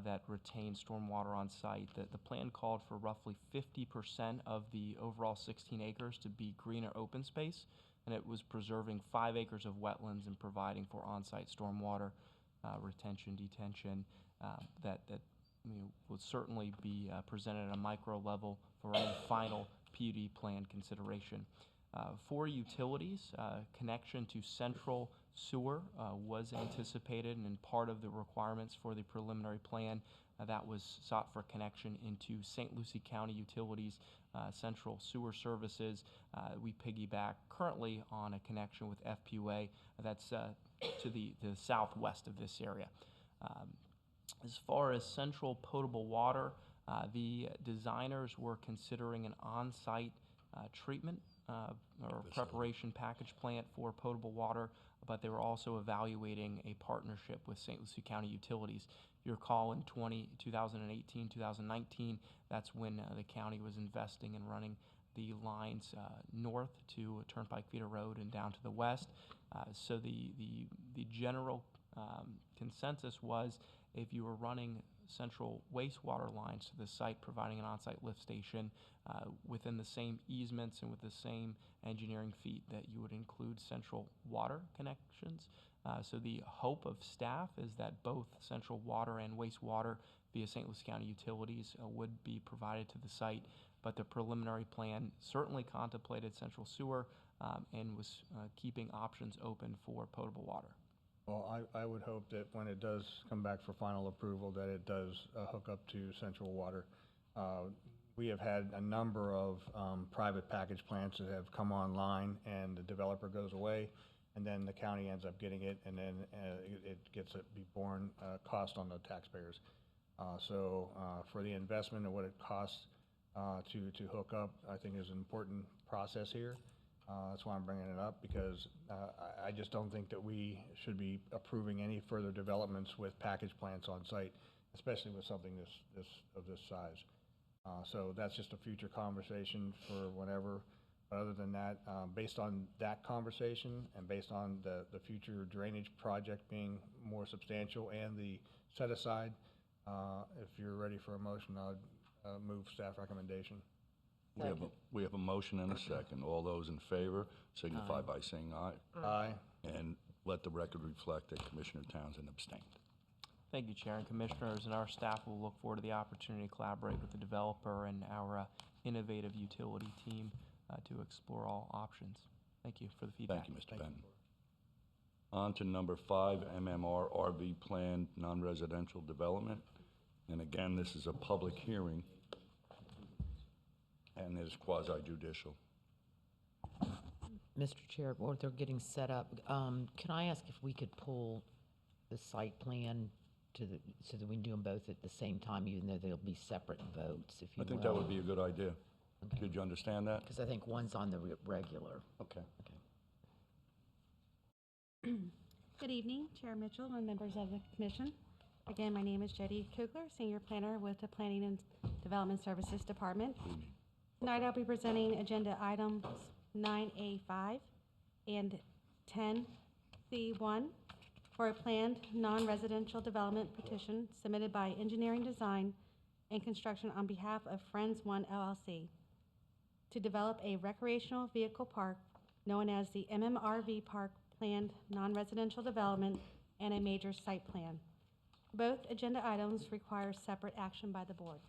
that retained stormwater on site. The plan called for roughly 50% of the overall 16 acres to be green or open space, and it was preserving 5 acres of wetlands and providing for on-site stormwater retention, detention that would certainly be presented at a micro level for any final PUD plan consideration. For utilities, connection to central sewer was anticipated, and part of the requirements for the preliminary plan that was sought for connection into St. Lucie County Utilities central sewer services. We piggyback currently on a connection with FPUA that's to the southwest of this area. As far as central potable water, the designers were considering an on-site treatment or preparation package plant for potable water, but they were also evaluating a partnership with St. Lucie County Utilities. If you recall, in 2018, 2019, that's when the county was investing in running the lines north to Turnpike Feeder Road and down to the west. So the general consensus was, if you were running central wastewater lines to the site, providing an on-site lift station within the same easements and with the same engineering feat, that you would include central water connections So the hope of staff is that both central water and wastewater via St. Lucie County Utilities would be provided to the site, but the preliminary plan certainly contemplated central sewer and was keeping options open for potable water. Well, I would hope that when it does come back for final approval, that it does hook up to central water. We have had a number of private package plants that have come online, and the developer goes away, and then the county ends up getting it, and then it gets to be borne cost on the taxpayers. So for the investment and what it costs to hook up, I think is an important process here. That's why I'm bringing it up, because I just don't think that we should be approving any further developments with package plants on site, especially with something of this size. So that's just a future conversation for whenever. But other than that, based on that conversation and based on the future drainage project being more substantial and the set aside, if you're ready for a motion, I'd move staff recommendation. We have a motion and a second. All those in favor signify by saying aye. Aye. And let the record reflect that Commissioner Townsend abstained. Thank you, Chair and Commissioners, and our staff will look forward to the opportunity to collaborate with the developer and our innovative utility team to explore all options. Thank you for the feedback. Thank you, Mr. Benton. On to number 5, MMR RV Plan Non-Residential Development. And again, this is a public hearing, and it is quasi-judicial. Mr. Chair, while they're getting set up, can I ask if we could pull the site plan so that we can do them both at the same time, even though they'll be separate votes, if you will? I think that would be a good idea. Okay. Could you understand that? Because I think one's on the regular. Okay. Good evening, Chair Mitchell and members of the commission. Again, my name is Jetty Kugler, Senior Planner with the Planning and Development Services Department. Tonight I'll be presenting agenda items 9A5 and 10C1 for a planned non-residential development petition submitted by Engineering Design and Construction on behalf of Friends One LLC to develop a recreational vehicle park known as the MMRV Park Planned Non-Residential Development and a major site plan. Both agenda items require separate action by the board.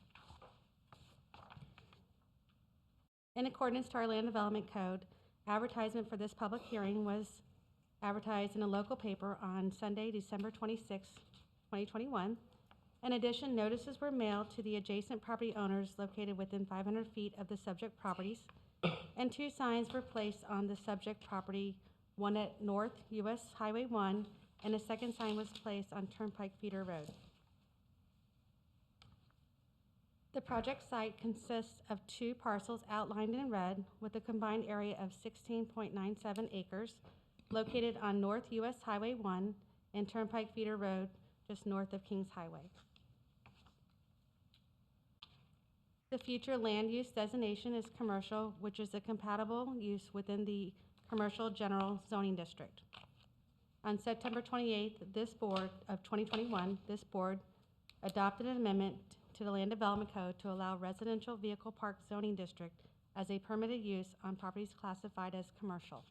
In accordance to our Land Development Code, advertisement for this public hearing was advertised in a local paper on Sunday, December 26, 2021. In addition, notices were mailed to the adjacent property owners located within 500 feet of the subject properties, and 2 signs were placed on the subject property, one at North US Highway 1, and a second sign was placed on Turnpike Feeder Road. The project site consists of 2 parcels outlined in red with a combined area of 16.97 acres located on North US Highway 1 and Turnpike Feeder Road just north of Kings Highway. The future land use designation is commercial, which is a compatible use within the Commercial General Zoning District. On September 28th, this board of 2021, this board adopted an amendment to the Land Development Code to allow residential vehicle park zoning district as a permitted use on properties classified as commercial.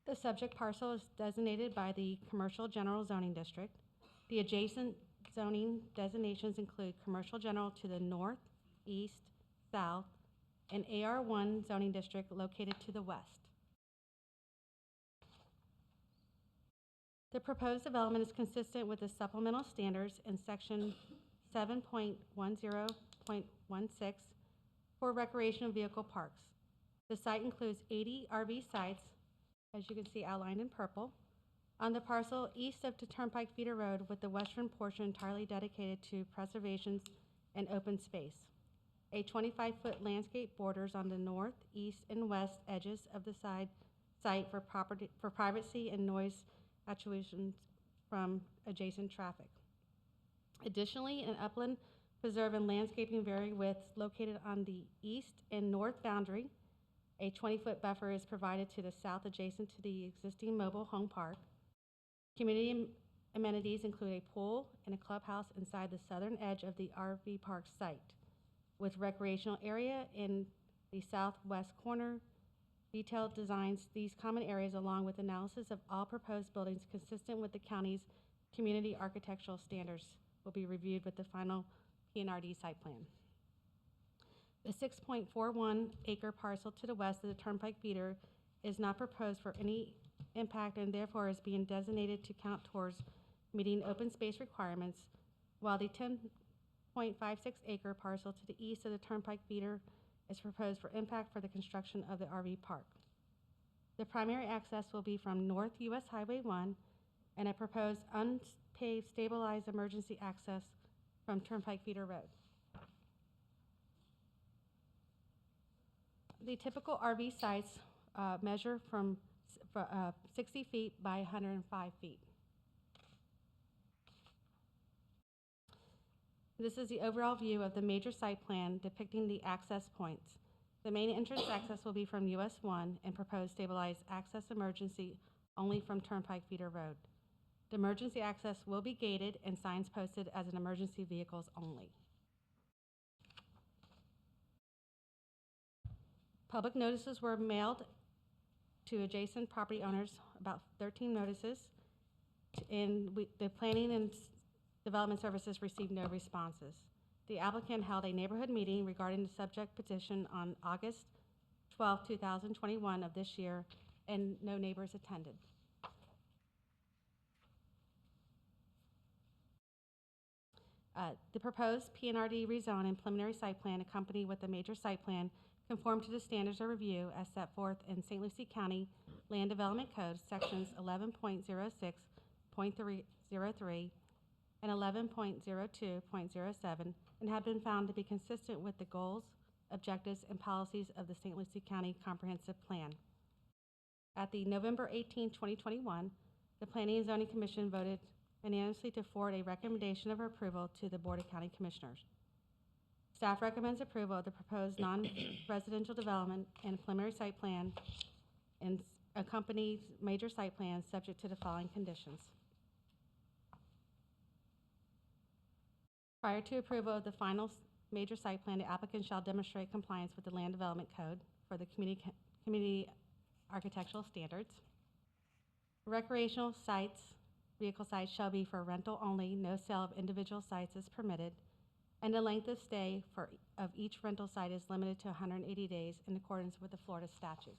The subject parcel is designated by the Commercial General Zoning District. The adjacent zoning designations include Commercial General to the north, east, south, and AR1 zoning district located to the west. The proposed development is consistent with the supplemental standards in section 7.10.16 for recreational vehicle parks. The site includes 80 RV sites, as you can see outlined in purple, on the parcel east of the Turnpike Feeder Road, with the western portion entirely dedicated to preservation and open space. A 25-foot landscape borders on the north, east, and west edges of the site for privacy and noise attenuation from adjacent traffic. Additionally, an upland preserve and landscaping very width located on the east and north boundary. A 20-foot buffer is provided to the south adjacent to the existing mobile home park. Community amenities include a pool and a clubhouse inside the southern edge of the RV park site, with recreational area in the southwest corner Detailed designs these common areas along with analysis of all proposed buildings consistent with the county's community architectural standards will be reviewed with the final PNRD site plan. The 6.41 acre parcel to the west of the Turnpike feeder is not proposed for any impact and therefore is being designated to count towards meeting open space requirements, while the 10.56 acre parcel to the east of the Turnpike feeder is proposed for impact for the construction of the RV park. The primary access will be from North US Highway 1 and a proposed unpaved stabilized emergency access from Turnpike Feeder Road. The typical RV sites measure from 60 feet by 105 feet. This is the overall view of the major site plan depicting the access points. The main entrance access will be from US 1 and proposed stabilized access emergency only from Turnpike Feeder Road. The emergency access will be gated and signs posted as an emergency vehicles only. Public notices were mailed to adjacent property owners, about 13 notices, and the Planning and Development Services received no responses. The applicant held a neighborhood meeting regarding the subject petition on August 12, 2021 of this year, and no neighbors attended. The proposed PNRD rezone and preliminary site plan accompanied with the major site plan conform to the standards of review as set forth in St. Lucie County Land Development Code, sections 11.06.303 and 11.02.07, and have been found to be consistent with the goals, objectives, and policies of the St. Lucie County Comprehensive Plan. At the November 18, 2021, the Planning and Zoning Commission voted unanimously to forward a recommendation of approval to the Board of County Commissioners. Staff recommends approval of the proposed non-residential development and preliminary site plan and accompanies major site plans subject to the following conditions. Prior to approval of the final major site plan, the applicant shall demonstrate compliance with the Land Development Code for the community architectural standards. Recreational sites, vehicle sites shall be for rental only, no sale of individual sites is permitted, and the length of stay of each rental site is limited to 180 days in accordance with the Florida statute.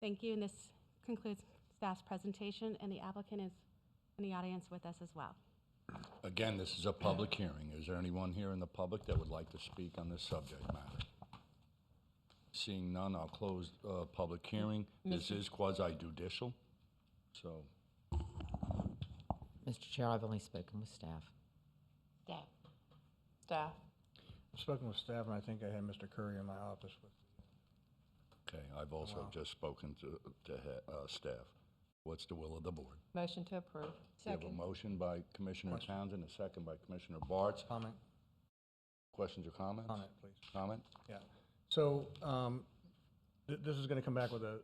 Thank you, and this concludes staff's presentation, and the applicant is in the audience with us as well. Again, this is a public hearing. Is there anyone here in the public that would like to speak on this subject matter? Seeing none, I'll close public hearing. This is quasi-judicial, so. Mr. Chair, I've only spoken with staff. Staff. Staff. I've spoken with staff, and I think I had Mr. Curry in my office with. Okay, I've also just spoken to staff. What's the will of the board? Motion to approve. We have a motion by Commissioner Townsend, a second by Commissioner Bartz. Comment? Questions or comments? Comment, please. Comment? Yeah. So, this is gonna come back with a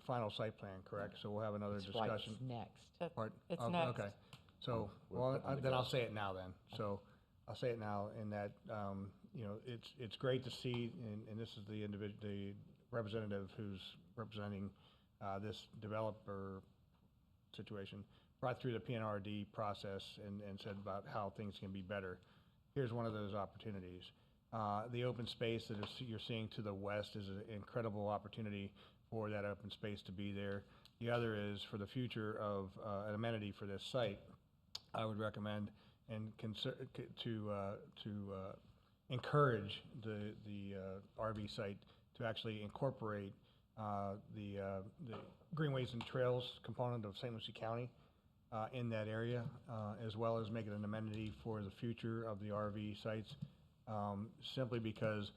final site plan, correct? So we'll have another That's right, discussion. it's next. Pardon? It's Okay, next. Okay. So, We're well, putting then I'll together. say it now then. So, I'll say it now in that, you know, it's great to see, and this is the representative who's representing this developer situation, brought through the PNRD process and said about how things can be better. Here's one of those opportunities. The open space that you're seeing to the west is an incredible opportunity for that open space to be there. The other is for the future of an amenity for this site. I would recommend and encourage the RV site to actually incorporate the Greenways and Trails component of St. Lucie County in that area, as well as make it an amenity for the future of the RV sites, simply because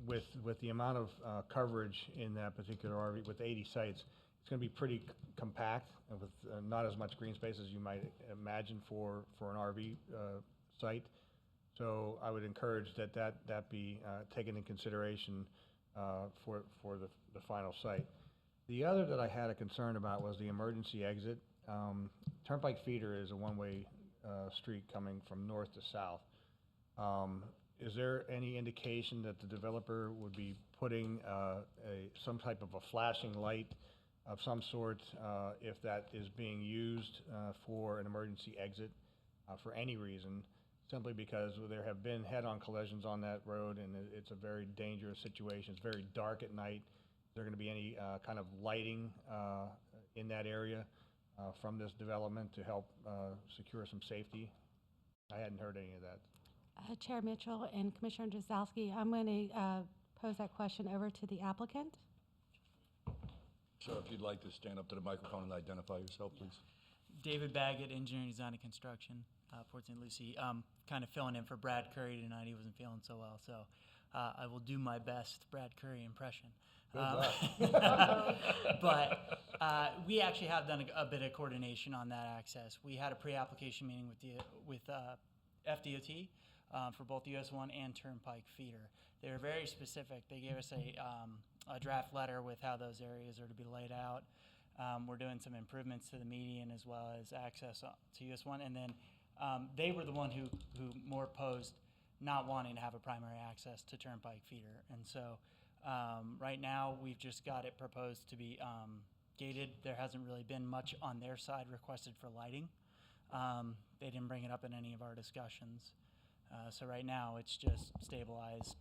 with the amount of coverage in that particular RV, with 80 sites, it's going to be pretty compact and with not as much green space as you might imagine for an RV site. So I would encourage that be taken in consideration for the final site. The other that I had a concern about was the emergency exit. Turnpike Feeder is a one-way street coming from north to south. Is there any indication that the developer would be putting some type of a flashing light of some sort if that is being used for an emergency exit for any reason, simply because there have been head-on collisions on that road, and it's a very dangerous situation. It's very dark at night. Is there going to be any kind of lighting in that area from this development to help secure some safety? I hadn't heard any of that. Chair Mitchell and Commissioner Drzdowski, I'm going to pose that question over to the applicant. Sir, if you'd like to stand up to the microphone and identify yourself, please. David Baggett, Engineering Design and Construction, Port St. Lucie. Kind of filling in for Brad Curry tonight. He wasn't feeling so well, so I will do my best Brad Curry impression. But we actually have done a bit of coordination on that access. We had a pre-application meeting with FDOT for both US 1 and Turnpike feeder. They were very specific. They gave us a draft letter with how those areas are to be laid out. We're doing some improvements to the median as well as access to US 1. And then they were the one who more opposed not wanting to have a primary access to Turnpike feeder. And so right now we've just got it proposed to be gated. There hasn't really been much on their side requested for lighting. They didn't bring it up in any of our discussions. So right now it's just stabilized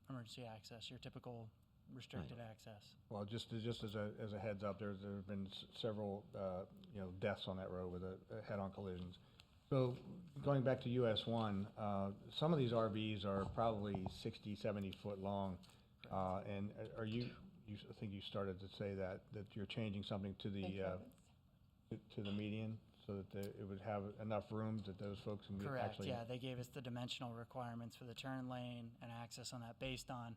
emergency access, your typical restricted access. Well, just as a heads up, there have been several deaths on that road with head-on collisions. So going back to US 1, some of these RVs are probably 60, 70 foot long, and are you? I think you started to say that you're changing something to the to the median so that it would have enough room that those folks can Correct. actually. Yeah, they gave us the dimensional requirements for the turn lane and access on that based on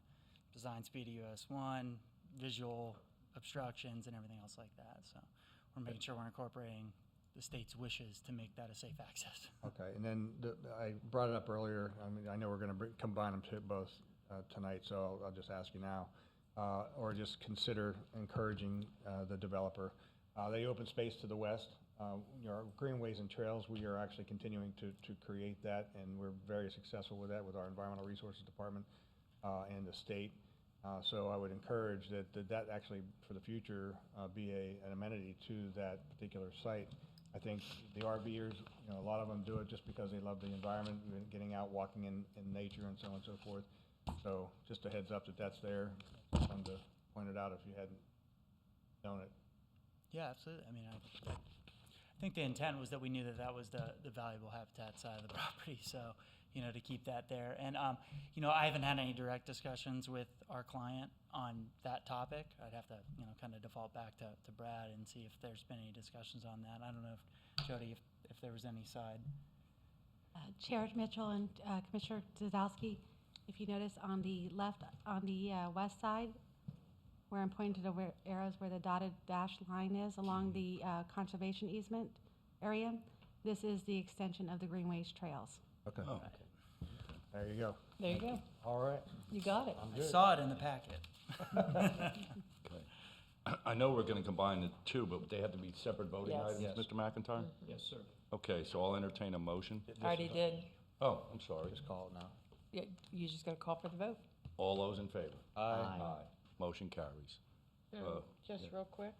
design speed of US 1, visual obstructions, and everything else like that. So we're making sure we're incorporating the state's wishes to make that a safe access. Okay, and then I brought it up earlier. I mean, I know we're going to combine them to both tonight, so I'll just ask you now, or just consider encouraging the developer. The open space to the west, our greenways and trails, we are actually continuing to create that, and we're very successful with that with our Environmental Resources Department and the state. So I would encourage that actually for the future be an amenity to that particular site. I think the RVers, a lot of them do it just because they love the environment, getting out, walking in nature and so on and so forth. So just a heads up that's there. Just wanted to point it out if you hadn't known it. Yeah, absolutely. I mean, I think the intent was that we knew that was the valuable habitat side of the property. So, to keep that there. And, I haven't had any direct discussions with our client on that topic. I'd have to, kind of default back to Brad and see if there's been any discussions on that. I don't know if, Jody, if there was any side. Chair Mitchell and Commissioner Zdowski, if you notice on the west side, where I'm pointing to the arrows where the dotted dash line is along the conservation easement area, this is the extension of the greenways trails. Okay. Oh. There you go. There you go. All right. You got it. I saw it in the packet. Okay. I know we're going to combine the two, but they have to be separate voting Yes. items, Yes. Mr. McIntyre? Yes, sir. Okay, so I'll entertain a motion. Already did. Oh, I'm sorry. Just call it now. Yeah, you just got to call for the vote. All those in favor? Aye. Motion carries. Just real quick,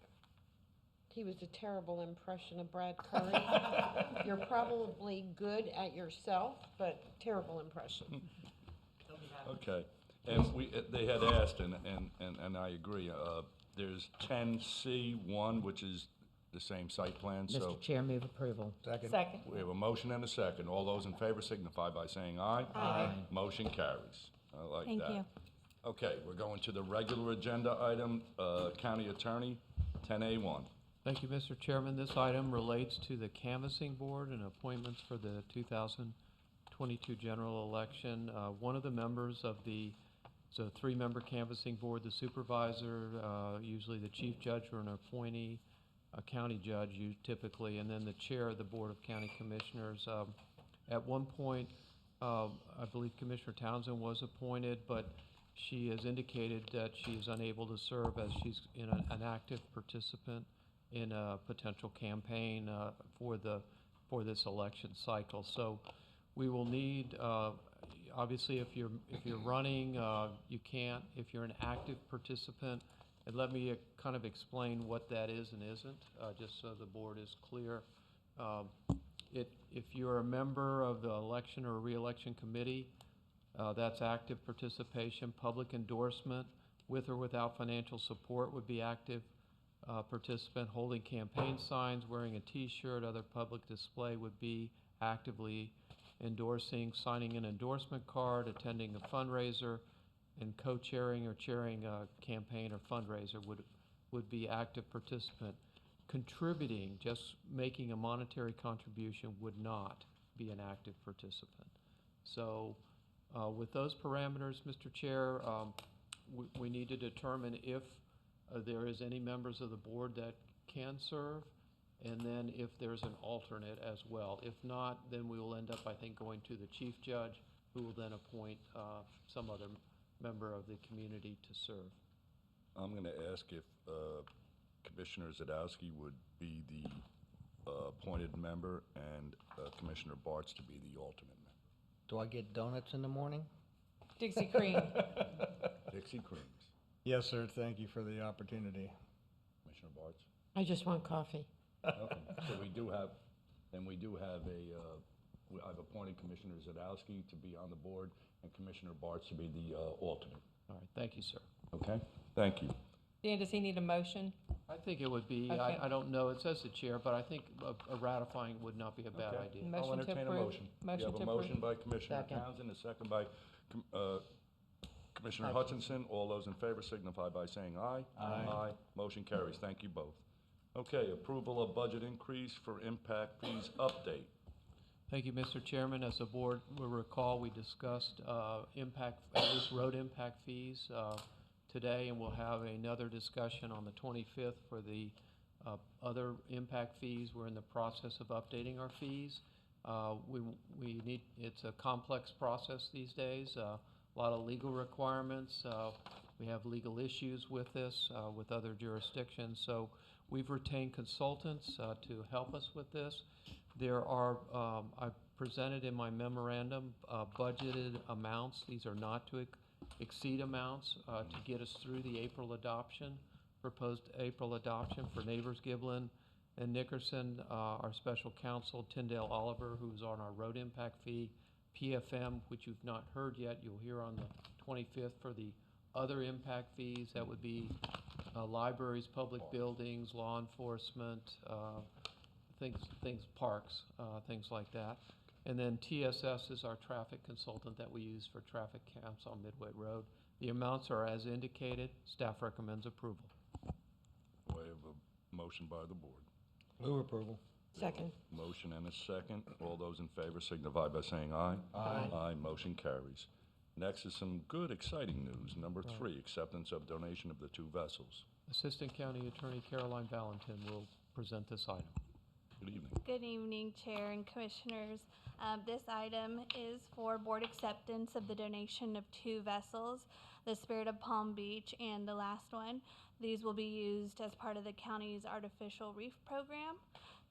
he was a terrible impression of Brad Curry. You're probably good at yourself, but terrible impression. Okay, and they had asked, and I agree, there's 10C1, which is the same site plan, so. Mr. Chair, move approval. Second. We have a motion and a second. All those in favor signify by saying aye. Aye. Motion carries. I like that. Thank you. Okay, we're going to the regular agenda item, County Attorney, 10A1. Thank you, Mr. Chairman. This item relates to the canvassing board and appointments for the 2022 general election. One of the members of it's a three-member canvassing board, the supervisor, usually the chief judge or an appointee, a county judge typically, and then the chair of the Board of County Commissioners. At one point, I believe Commissioner Townsend was appointed, but she has indicated that she is unable to serve as she's an active participant in a potential campaign for this election cycle. So we will need, obviously, if you're running, you can't. If you're an active participant, and let me kind of explain what that is and isn't, just so the board is clear. If you're a member of the election or reelection committee, that's active participation. Public endorsement, with or without financial support, would be active participant. Holding campaign signs, wearing a T-shirt, other public display would be actively endorsing. Signing an endorsement card, attending a fundraiser, and co-chairing or chairing a campaign or fundraiser would be active participant. Contributing, just making a monetary contribution, would not be an active participant. So with those parameters, Mr. Chair, we need to determine if there is any members of the board that can serve, and then if there's an alternate as well. If not, then we will end up, I think, going to the chief judge, who will then appoint some other member of the community to serve. I'm going to ask if Commissioner Zadowski would be the appointed member and Commissioner Bartz to be the alternate member. Do I get donuts in the morning? Dixie cream. Dixie creams. Yes, sir. Thank you for the opportunity. Commissioner Bartz? I just want coffee. Okay, so I've appointed Commissioner Zadowski to be on the board and Commissioner Bartz to be the alternate. All right, thank you, sir. Okay, thank you. Dan, does he need a motion? I think it would be, Okay. I don't know, it says the chair, but I think a ratifying would not be a bad Okay. idea. I'll Motion to entertain a approve. motion. Motion You have to a motion approve. by Commissioner Second. Townsend, a second by Commissioner Hutchinson. All those in favor signify by saying aye. Aye. Motion carries. Thank you both. Okay, approval of budget increase for impact fees update. Thank you, Mr. Chairman. As the board will recall, we discussed at least road impact fees today, and we'll have another discussion on the 25th for the other impact fees. We're in the process of updating our fees. It's a complex process these days, a lot of legal requirements. We have legal issues with this, with other jurisdictions. So we've retained consultants to help us with this. There are, I've presented in my memorandum, budgeted amounts. These are not to exceed amounts to get us through the April adoption, proposed April adoption for Neighbors Giblin and Nickerson. Our special counsel, Tyndale Oliver, who's on our road impact fee, PFM, which you've not heard yet, you'll hear on the 25th for the other impact fees. That would be libraries, public buildings, law enforcement, parks, things like that. And then TSS is our traffic consultant that we use for traffic counts on Midway Road. The amounts are as indicated. Staff recommends approval. We have a motion by the board. Move approval. Second. Motion and a second. All those in favor signify by saying aye. Aye. Aye, motion carries. Next is some good, exciting news. Number 3, acceptance of donation of the 2 vessels. Assistant County Attorney Caroline Valentin will present this item. Good evening. Good evening, Chair and Commissioners. This item is for board acceptance of the donation of 2 vessels, the Spirit of Palm Beach and the last one. These will be used as part of the county's artificial reef program.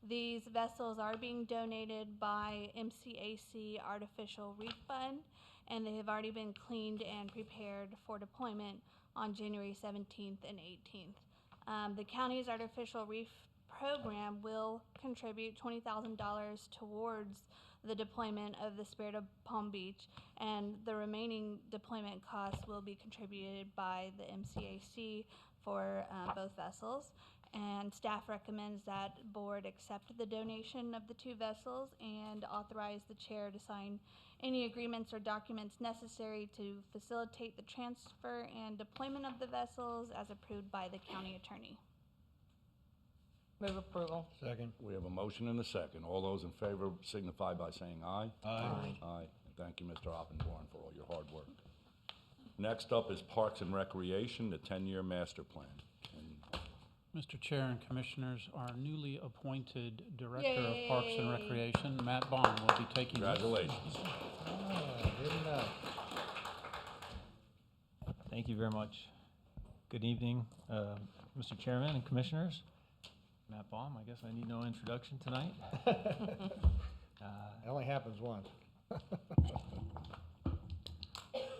These vessels are being donated by MCAC Artificial Reef Fund, and they have already been cleaned and prepared for deployment on January 17th and 18th. The county's artificial reef program will contribute $20,000 towards the deployment of the Spirit of Palm Beach, and the remaining deployment costs will be contributed by the MCAC for both vessels. And staff recommends that board accept the donation of the 2 vessels and authorize the chair to sign any agreements or documents necessary to facilitate the transfer and deployment of the vessels as approved by the county attorney. Move approval. Second. We have a motion and a second. All those in favor signify by saying aye. Aye. Aye. Thank you, Mr. Oppenborn, for all your hard work. Next up is Parks and Recreation, the 10-year master plan. Mr. Chair and Commissioners, our newly appointed Director of Parks and Recreation, Matt Bond, will be taking. Congratulations. Good enough. Thank you very much. Good evening, Mr. Chairman and Commissioners. Matt Baum, I guess I need no introduction tonight. It only happens once.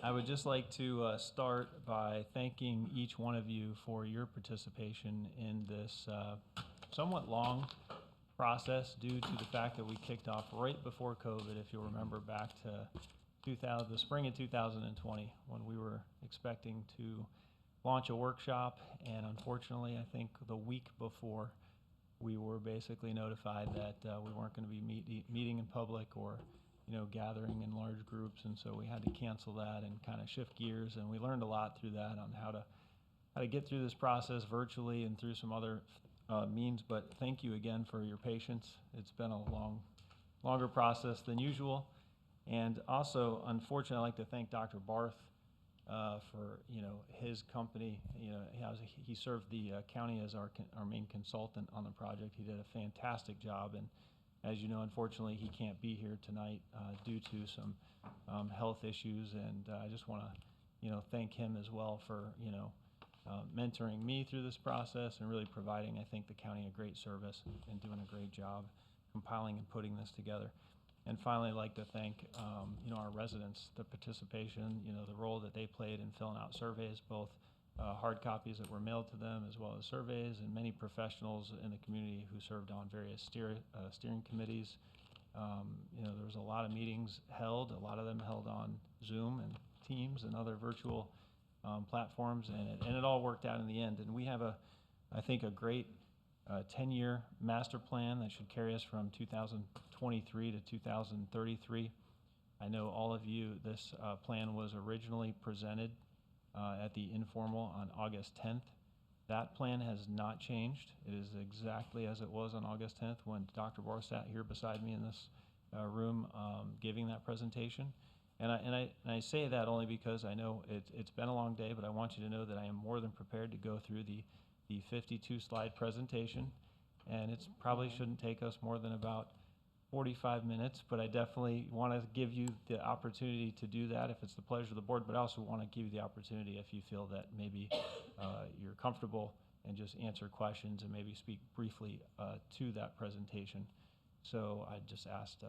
I would just like to start by thanking each one of you for your participation in this somewhat long process due to the fact that we kicked off right before COVID, if you'll remember back to the spring of 2020, when we were expecting to launch a workshop, and unfortunately, I think the week before, we were basically notified that we weren't going to be meeting in public or, gathering in large groups, and so we had to cancel that and kind of shift gears. And we learned a lot through that on how to get through this process virtually and through some other means. But thank you again for your patience. It's been a longer process than usual. And also, unfortunately, I'd like to thank Dr. Barth for his company. He served the county as our main consultant on the project. He did a fantastic job, and as you know, unfortunately, he can't be here tonight due to some health issues. And I just want to thank him as well for mentoring me through this process and really providing, I think, the county a great service and doing a great job compiling and putting this together. And finally, I'd like to thank our residents, the participation, the role that they played in filling out surveys, both hard copies that were mailed to them as well as surveys, and many professionals in the community who served on various steering committees. There was a lot of meetings held, a lot of them held on Zoom and Teams and other virtual platforms, and it all worked out in the end. And we have I think a great 10-year master plan that should carry us from 2023 to 2033. I know all of you, this plan was originally presented at the informal on August 10th. That plan has not changed. It is exactly as it was on August 10th when Dr. Barr sat here beside me in this room giving that presentation. And I say that only because I know it's been a long day, but I want you to know that I am more than prepared to go through the 52-slide presentation, and it probably shouldn't take us more than about 45 minutes, but I definitely want to give you the opportunity to do that if it's the pleasure of the board, but I also want to give you the opportunity if you feel that maybe you're comfortable and just answer questions and maybe speak briefly to that presentation. So I just asked,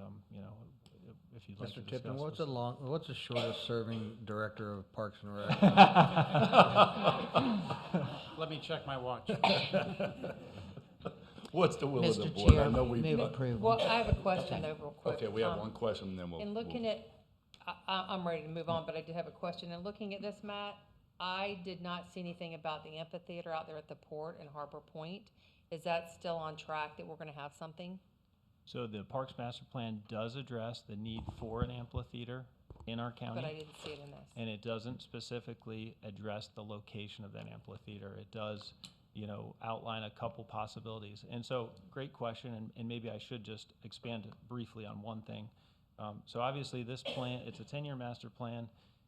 if you'd like to Mr. discuss Tippin, this. what's the shortest serving director of Parks and Rec? Let me check my watch. What's the will of the Mr. board? Chair, I know we. move approval. Well, I have a question though, real quick. Okay, we have one question, and then we'll. In looking at, I'm ready to move on, but I did have a question. In looking at this, Matt, I did not see anything about the amphitheater out there at the port in Harbor Point. Is that still on track that we're going to have something? So the Parks Master Plan does address the need for an amphitheater in our county. But I didn't see it in this. And it doesn't specifically address the location of that amphitheater. It does, outline a couple possibilities. And so, great question, and maybe I should just expand briefly on one thing. So obviously this plan, it's a 10-year master plan.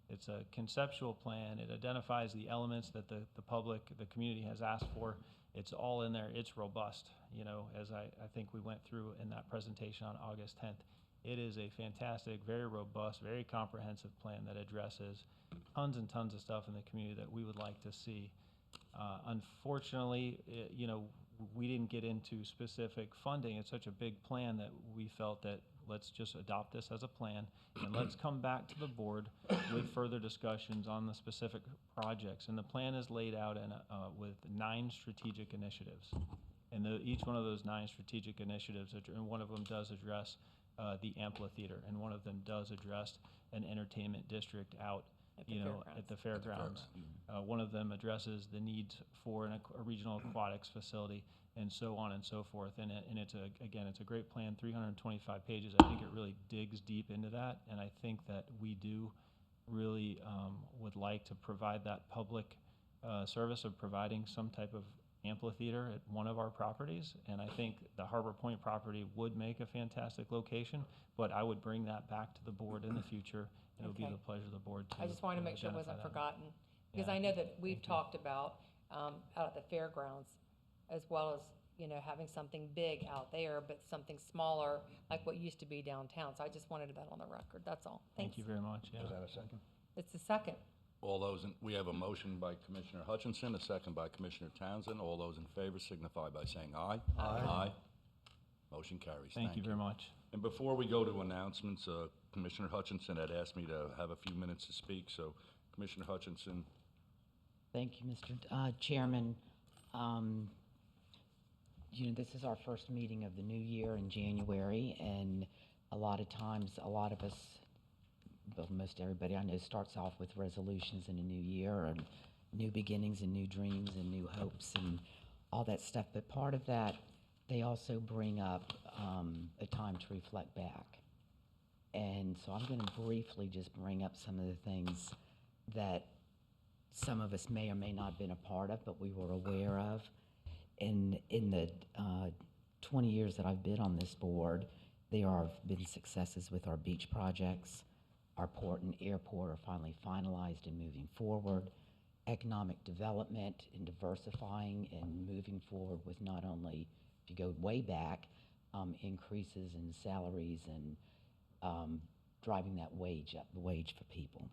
It's a conceptual plan. It identifies the elements that the public, the community has asked for. It's all in there. It's robust, as I think we went through in that presentation on August 10th. It is a fantastic, very robust, very comprehensive plan that addresses tons and tons of stuff in the community that we would like to see. Unfortunately, we didn't get into specific funding. It's such a big plan that we felt that let's just adopt this as a plan and let's come back to the board with further discussions on the specific projects. And the plan is laid out with 9 strategic initiatives. And each one of those 9 strategic initiatives, and one of them does address the amphitheater, and one of them does address an entertainment district out at the fairgrounds. One of them addresses the needs for a regional aquatics facility, and so on and so forth. And it's a great plan, 325 pages. I think it really digs deep into that, and I think that we do really would like to provide that public service of providing some type of amphitheater at one of our properties. And I think the Harbor Point property would make a fantastic location, but I would bring that back to the board in the future. It would be the pleasure of the board to I just wanted to make sure it identify wasn't that. forgotten, because Yeah. I know that we've talked about, out at the fairgrounds, as well as, having something big out there, but something smaller, like what used to be downtown. So I just wanted that on the record, that's all. Thank Thanks. you very much. Yeah. Was that a second? It's the second. All those, we have a motion by Commissioner Hutchinson, a second by Commissioner Townsend. All those in favor signify by saying aye. Aye. Motion carries. Thank you very much. And before we go to announcements, Commissioner Hutchinson had asked me to have a few minutes to speak, so Commissioner Hutchinson. Thank you, Mr. Chairman. This is our first meeting of the new year in January, and a lot of times, a lot of us, well, most everybody I know starts off with resolutions in a new year and new beginnings and new dreams and new hopes and all that stuff. But part of that, they also bring up a time to reflect back. And so I'm going to briefly just bring up some of the things that some of us may or may not have been a part of, but we were aware of. In the 20 years that I've been on this board, there have been successes with our beach projects. Our port and airport are finally finalized and moving forward. Economic development and diversifying and moving forward with not only, if you go way back, increases in salaries and driving that wage up, the wage for people.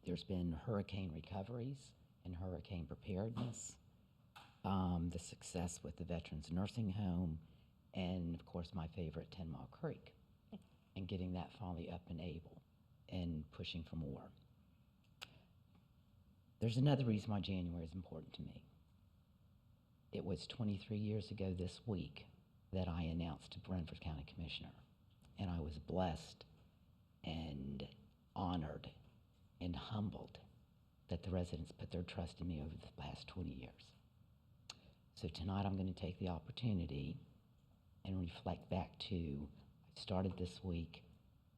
There's been hurricane recoveries and hurricane preparedness, the success with the Veterans Nursing Home, and of course my favorite, 10 Mile Creek, and getting that finally up and able and pushing for more. There's another reason why January is important to me. It was 23 years ago this week that I announced to Brentford County Commissioner, and I was blessed and honored and humbled that the residents put their trust in me over the past 20 years. So tonight I'm going to take the opportunity and reflect back to, I started this week.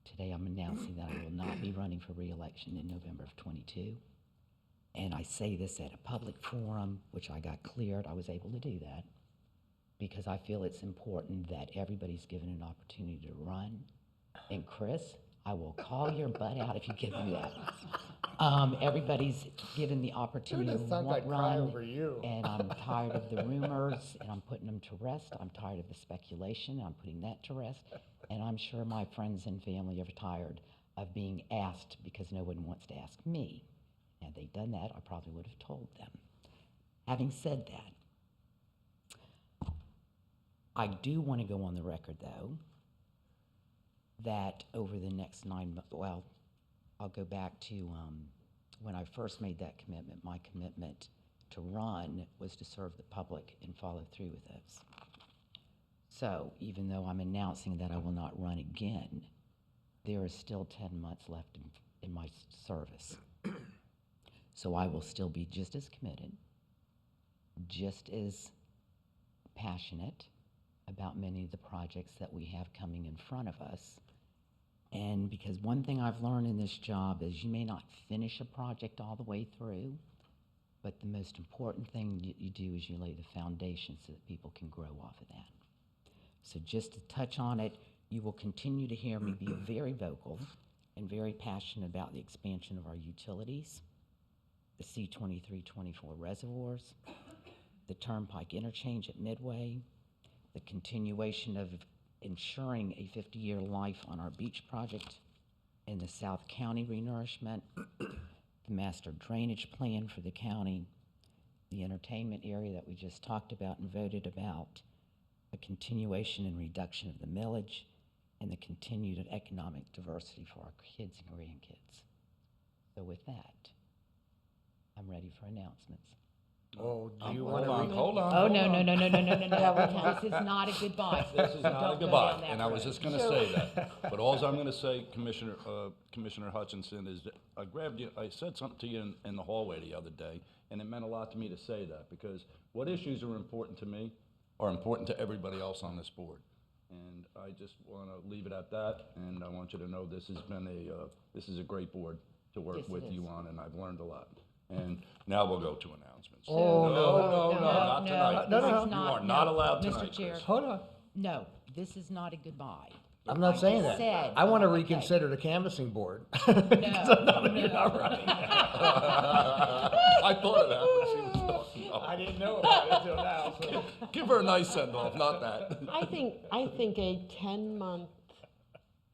Today I'm announcing that I will not be running for re-election in November of 22. And I say this at a public forum, which I got cleared. I was able to do that because I feel it's important that everybody's given an opportunity to run. And Chris, I will call your butt out if you give me that. Everybody's given the opportunity to run, and I'm tired of the rumors, and I'm putting them to rest. I'm tired of the speculation, and I'm putting that to rest. And I'm sure my friends and family are tired of being asked because no one wants to ask me. Had they done that, I probably would have told them. Having said that, I do want to go on the record, though, that over the next 9 months, well, I'll go back to when I first made that commitment. My commitment to run was to serve the public and follow through with those. So even though I'm announcing that I will not run again, there is still 10 months left in my service. So I will still be just as committed, just as passionate about many of the projects that we have coming in front of us. And because one thing I've learned in this job is you may not finish a project all the way through, but the most important thing you do is you lay the foundation so that people can grow off of that. So just to touch on it, you will continue to hear me be very vocal and very passionate about the expansion of our utilities, the C-23-24 reservoirs, the Turnpike interchange at Midway, the continuation of ensuring a 50-year life on our beach project in the South County renourishment, the master drainage plan for the county, the entertainment area that we just talked about and voted about, a continuation and reduction of the millage, and the continued economic diversity for our kids and grandkids. So with that, I'm ready for announcements. Oh, do you want Hold to? on, hold on. Oh, hold no, on. no, no, no, no, no, no. This is not a goodbye. This is not a Don't go goodbye, down that and I was road. just gonna say that. But alls I'm gonna say, Commissioner Hutchinson, is that I said something to you in the hallway the other day, and it meant a lot to me to say that, because what issues are important to me are important to everybody else on this board. And I just wanna leave it at that, and I want you to know this has been this is a great board to work Yes, it with is. you on, and I've learned a lot. And now we'll go to announcements. Oh, no, not tonight. No, no, no. You are not allowed Mr. tonight, Chair. Chris. Hold on. No, this is not a goodbye. I'm not saying just that. said- I want to okay. reconsider the canvassing board. No, You're not running. I thought of that when she was talking. I didn't know about it until now, so. Give her a nice send-off, not that. I think a 10-month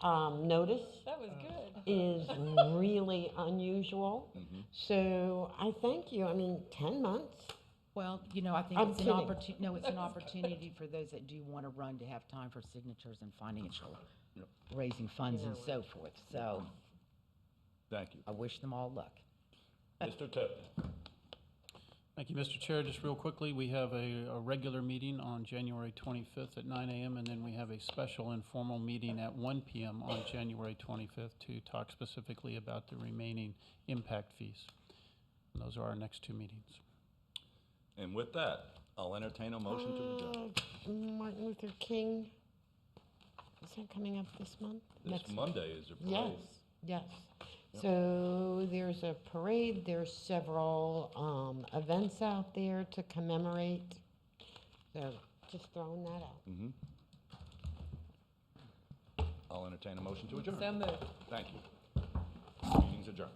notice That was good. is really unusual. So I thank you. I mean, 10 months, Well, you know, I think I'm it's an kidding. opportunity, no, it's an opportunity for those that do want to run to have time for signatures and financial, raising funds and so forth. So Thank you. I wish them all luck. Mr. Tippett. Thank you, Mr. Chair. Just real quickly, we have a regular meeting on January 25th at 9 a.m., and then we have a special informal meeting at 1 p.m. on January 25th to talk specifically about the remaining impact fees. And those are our next two meetings. And with that, I'll entertain a motion to adjourn. Martin Luther King, is that coming up this month? This Next- Monday is a parade. Yes, yes. So there's a parade, there's several events out there to commemorate. So just throwing that out. I'll entertain a motion to adjourn. So moved. Thank you. Meeting's adjourned.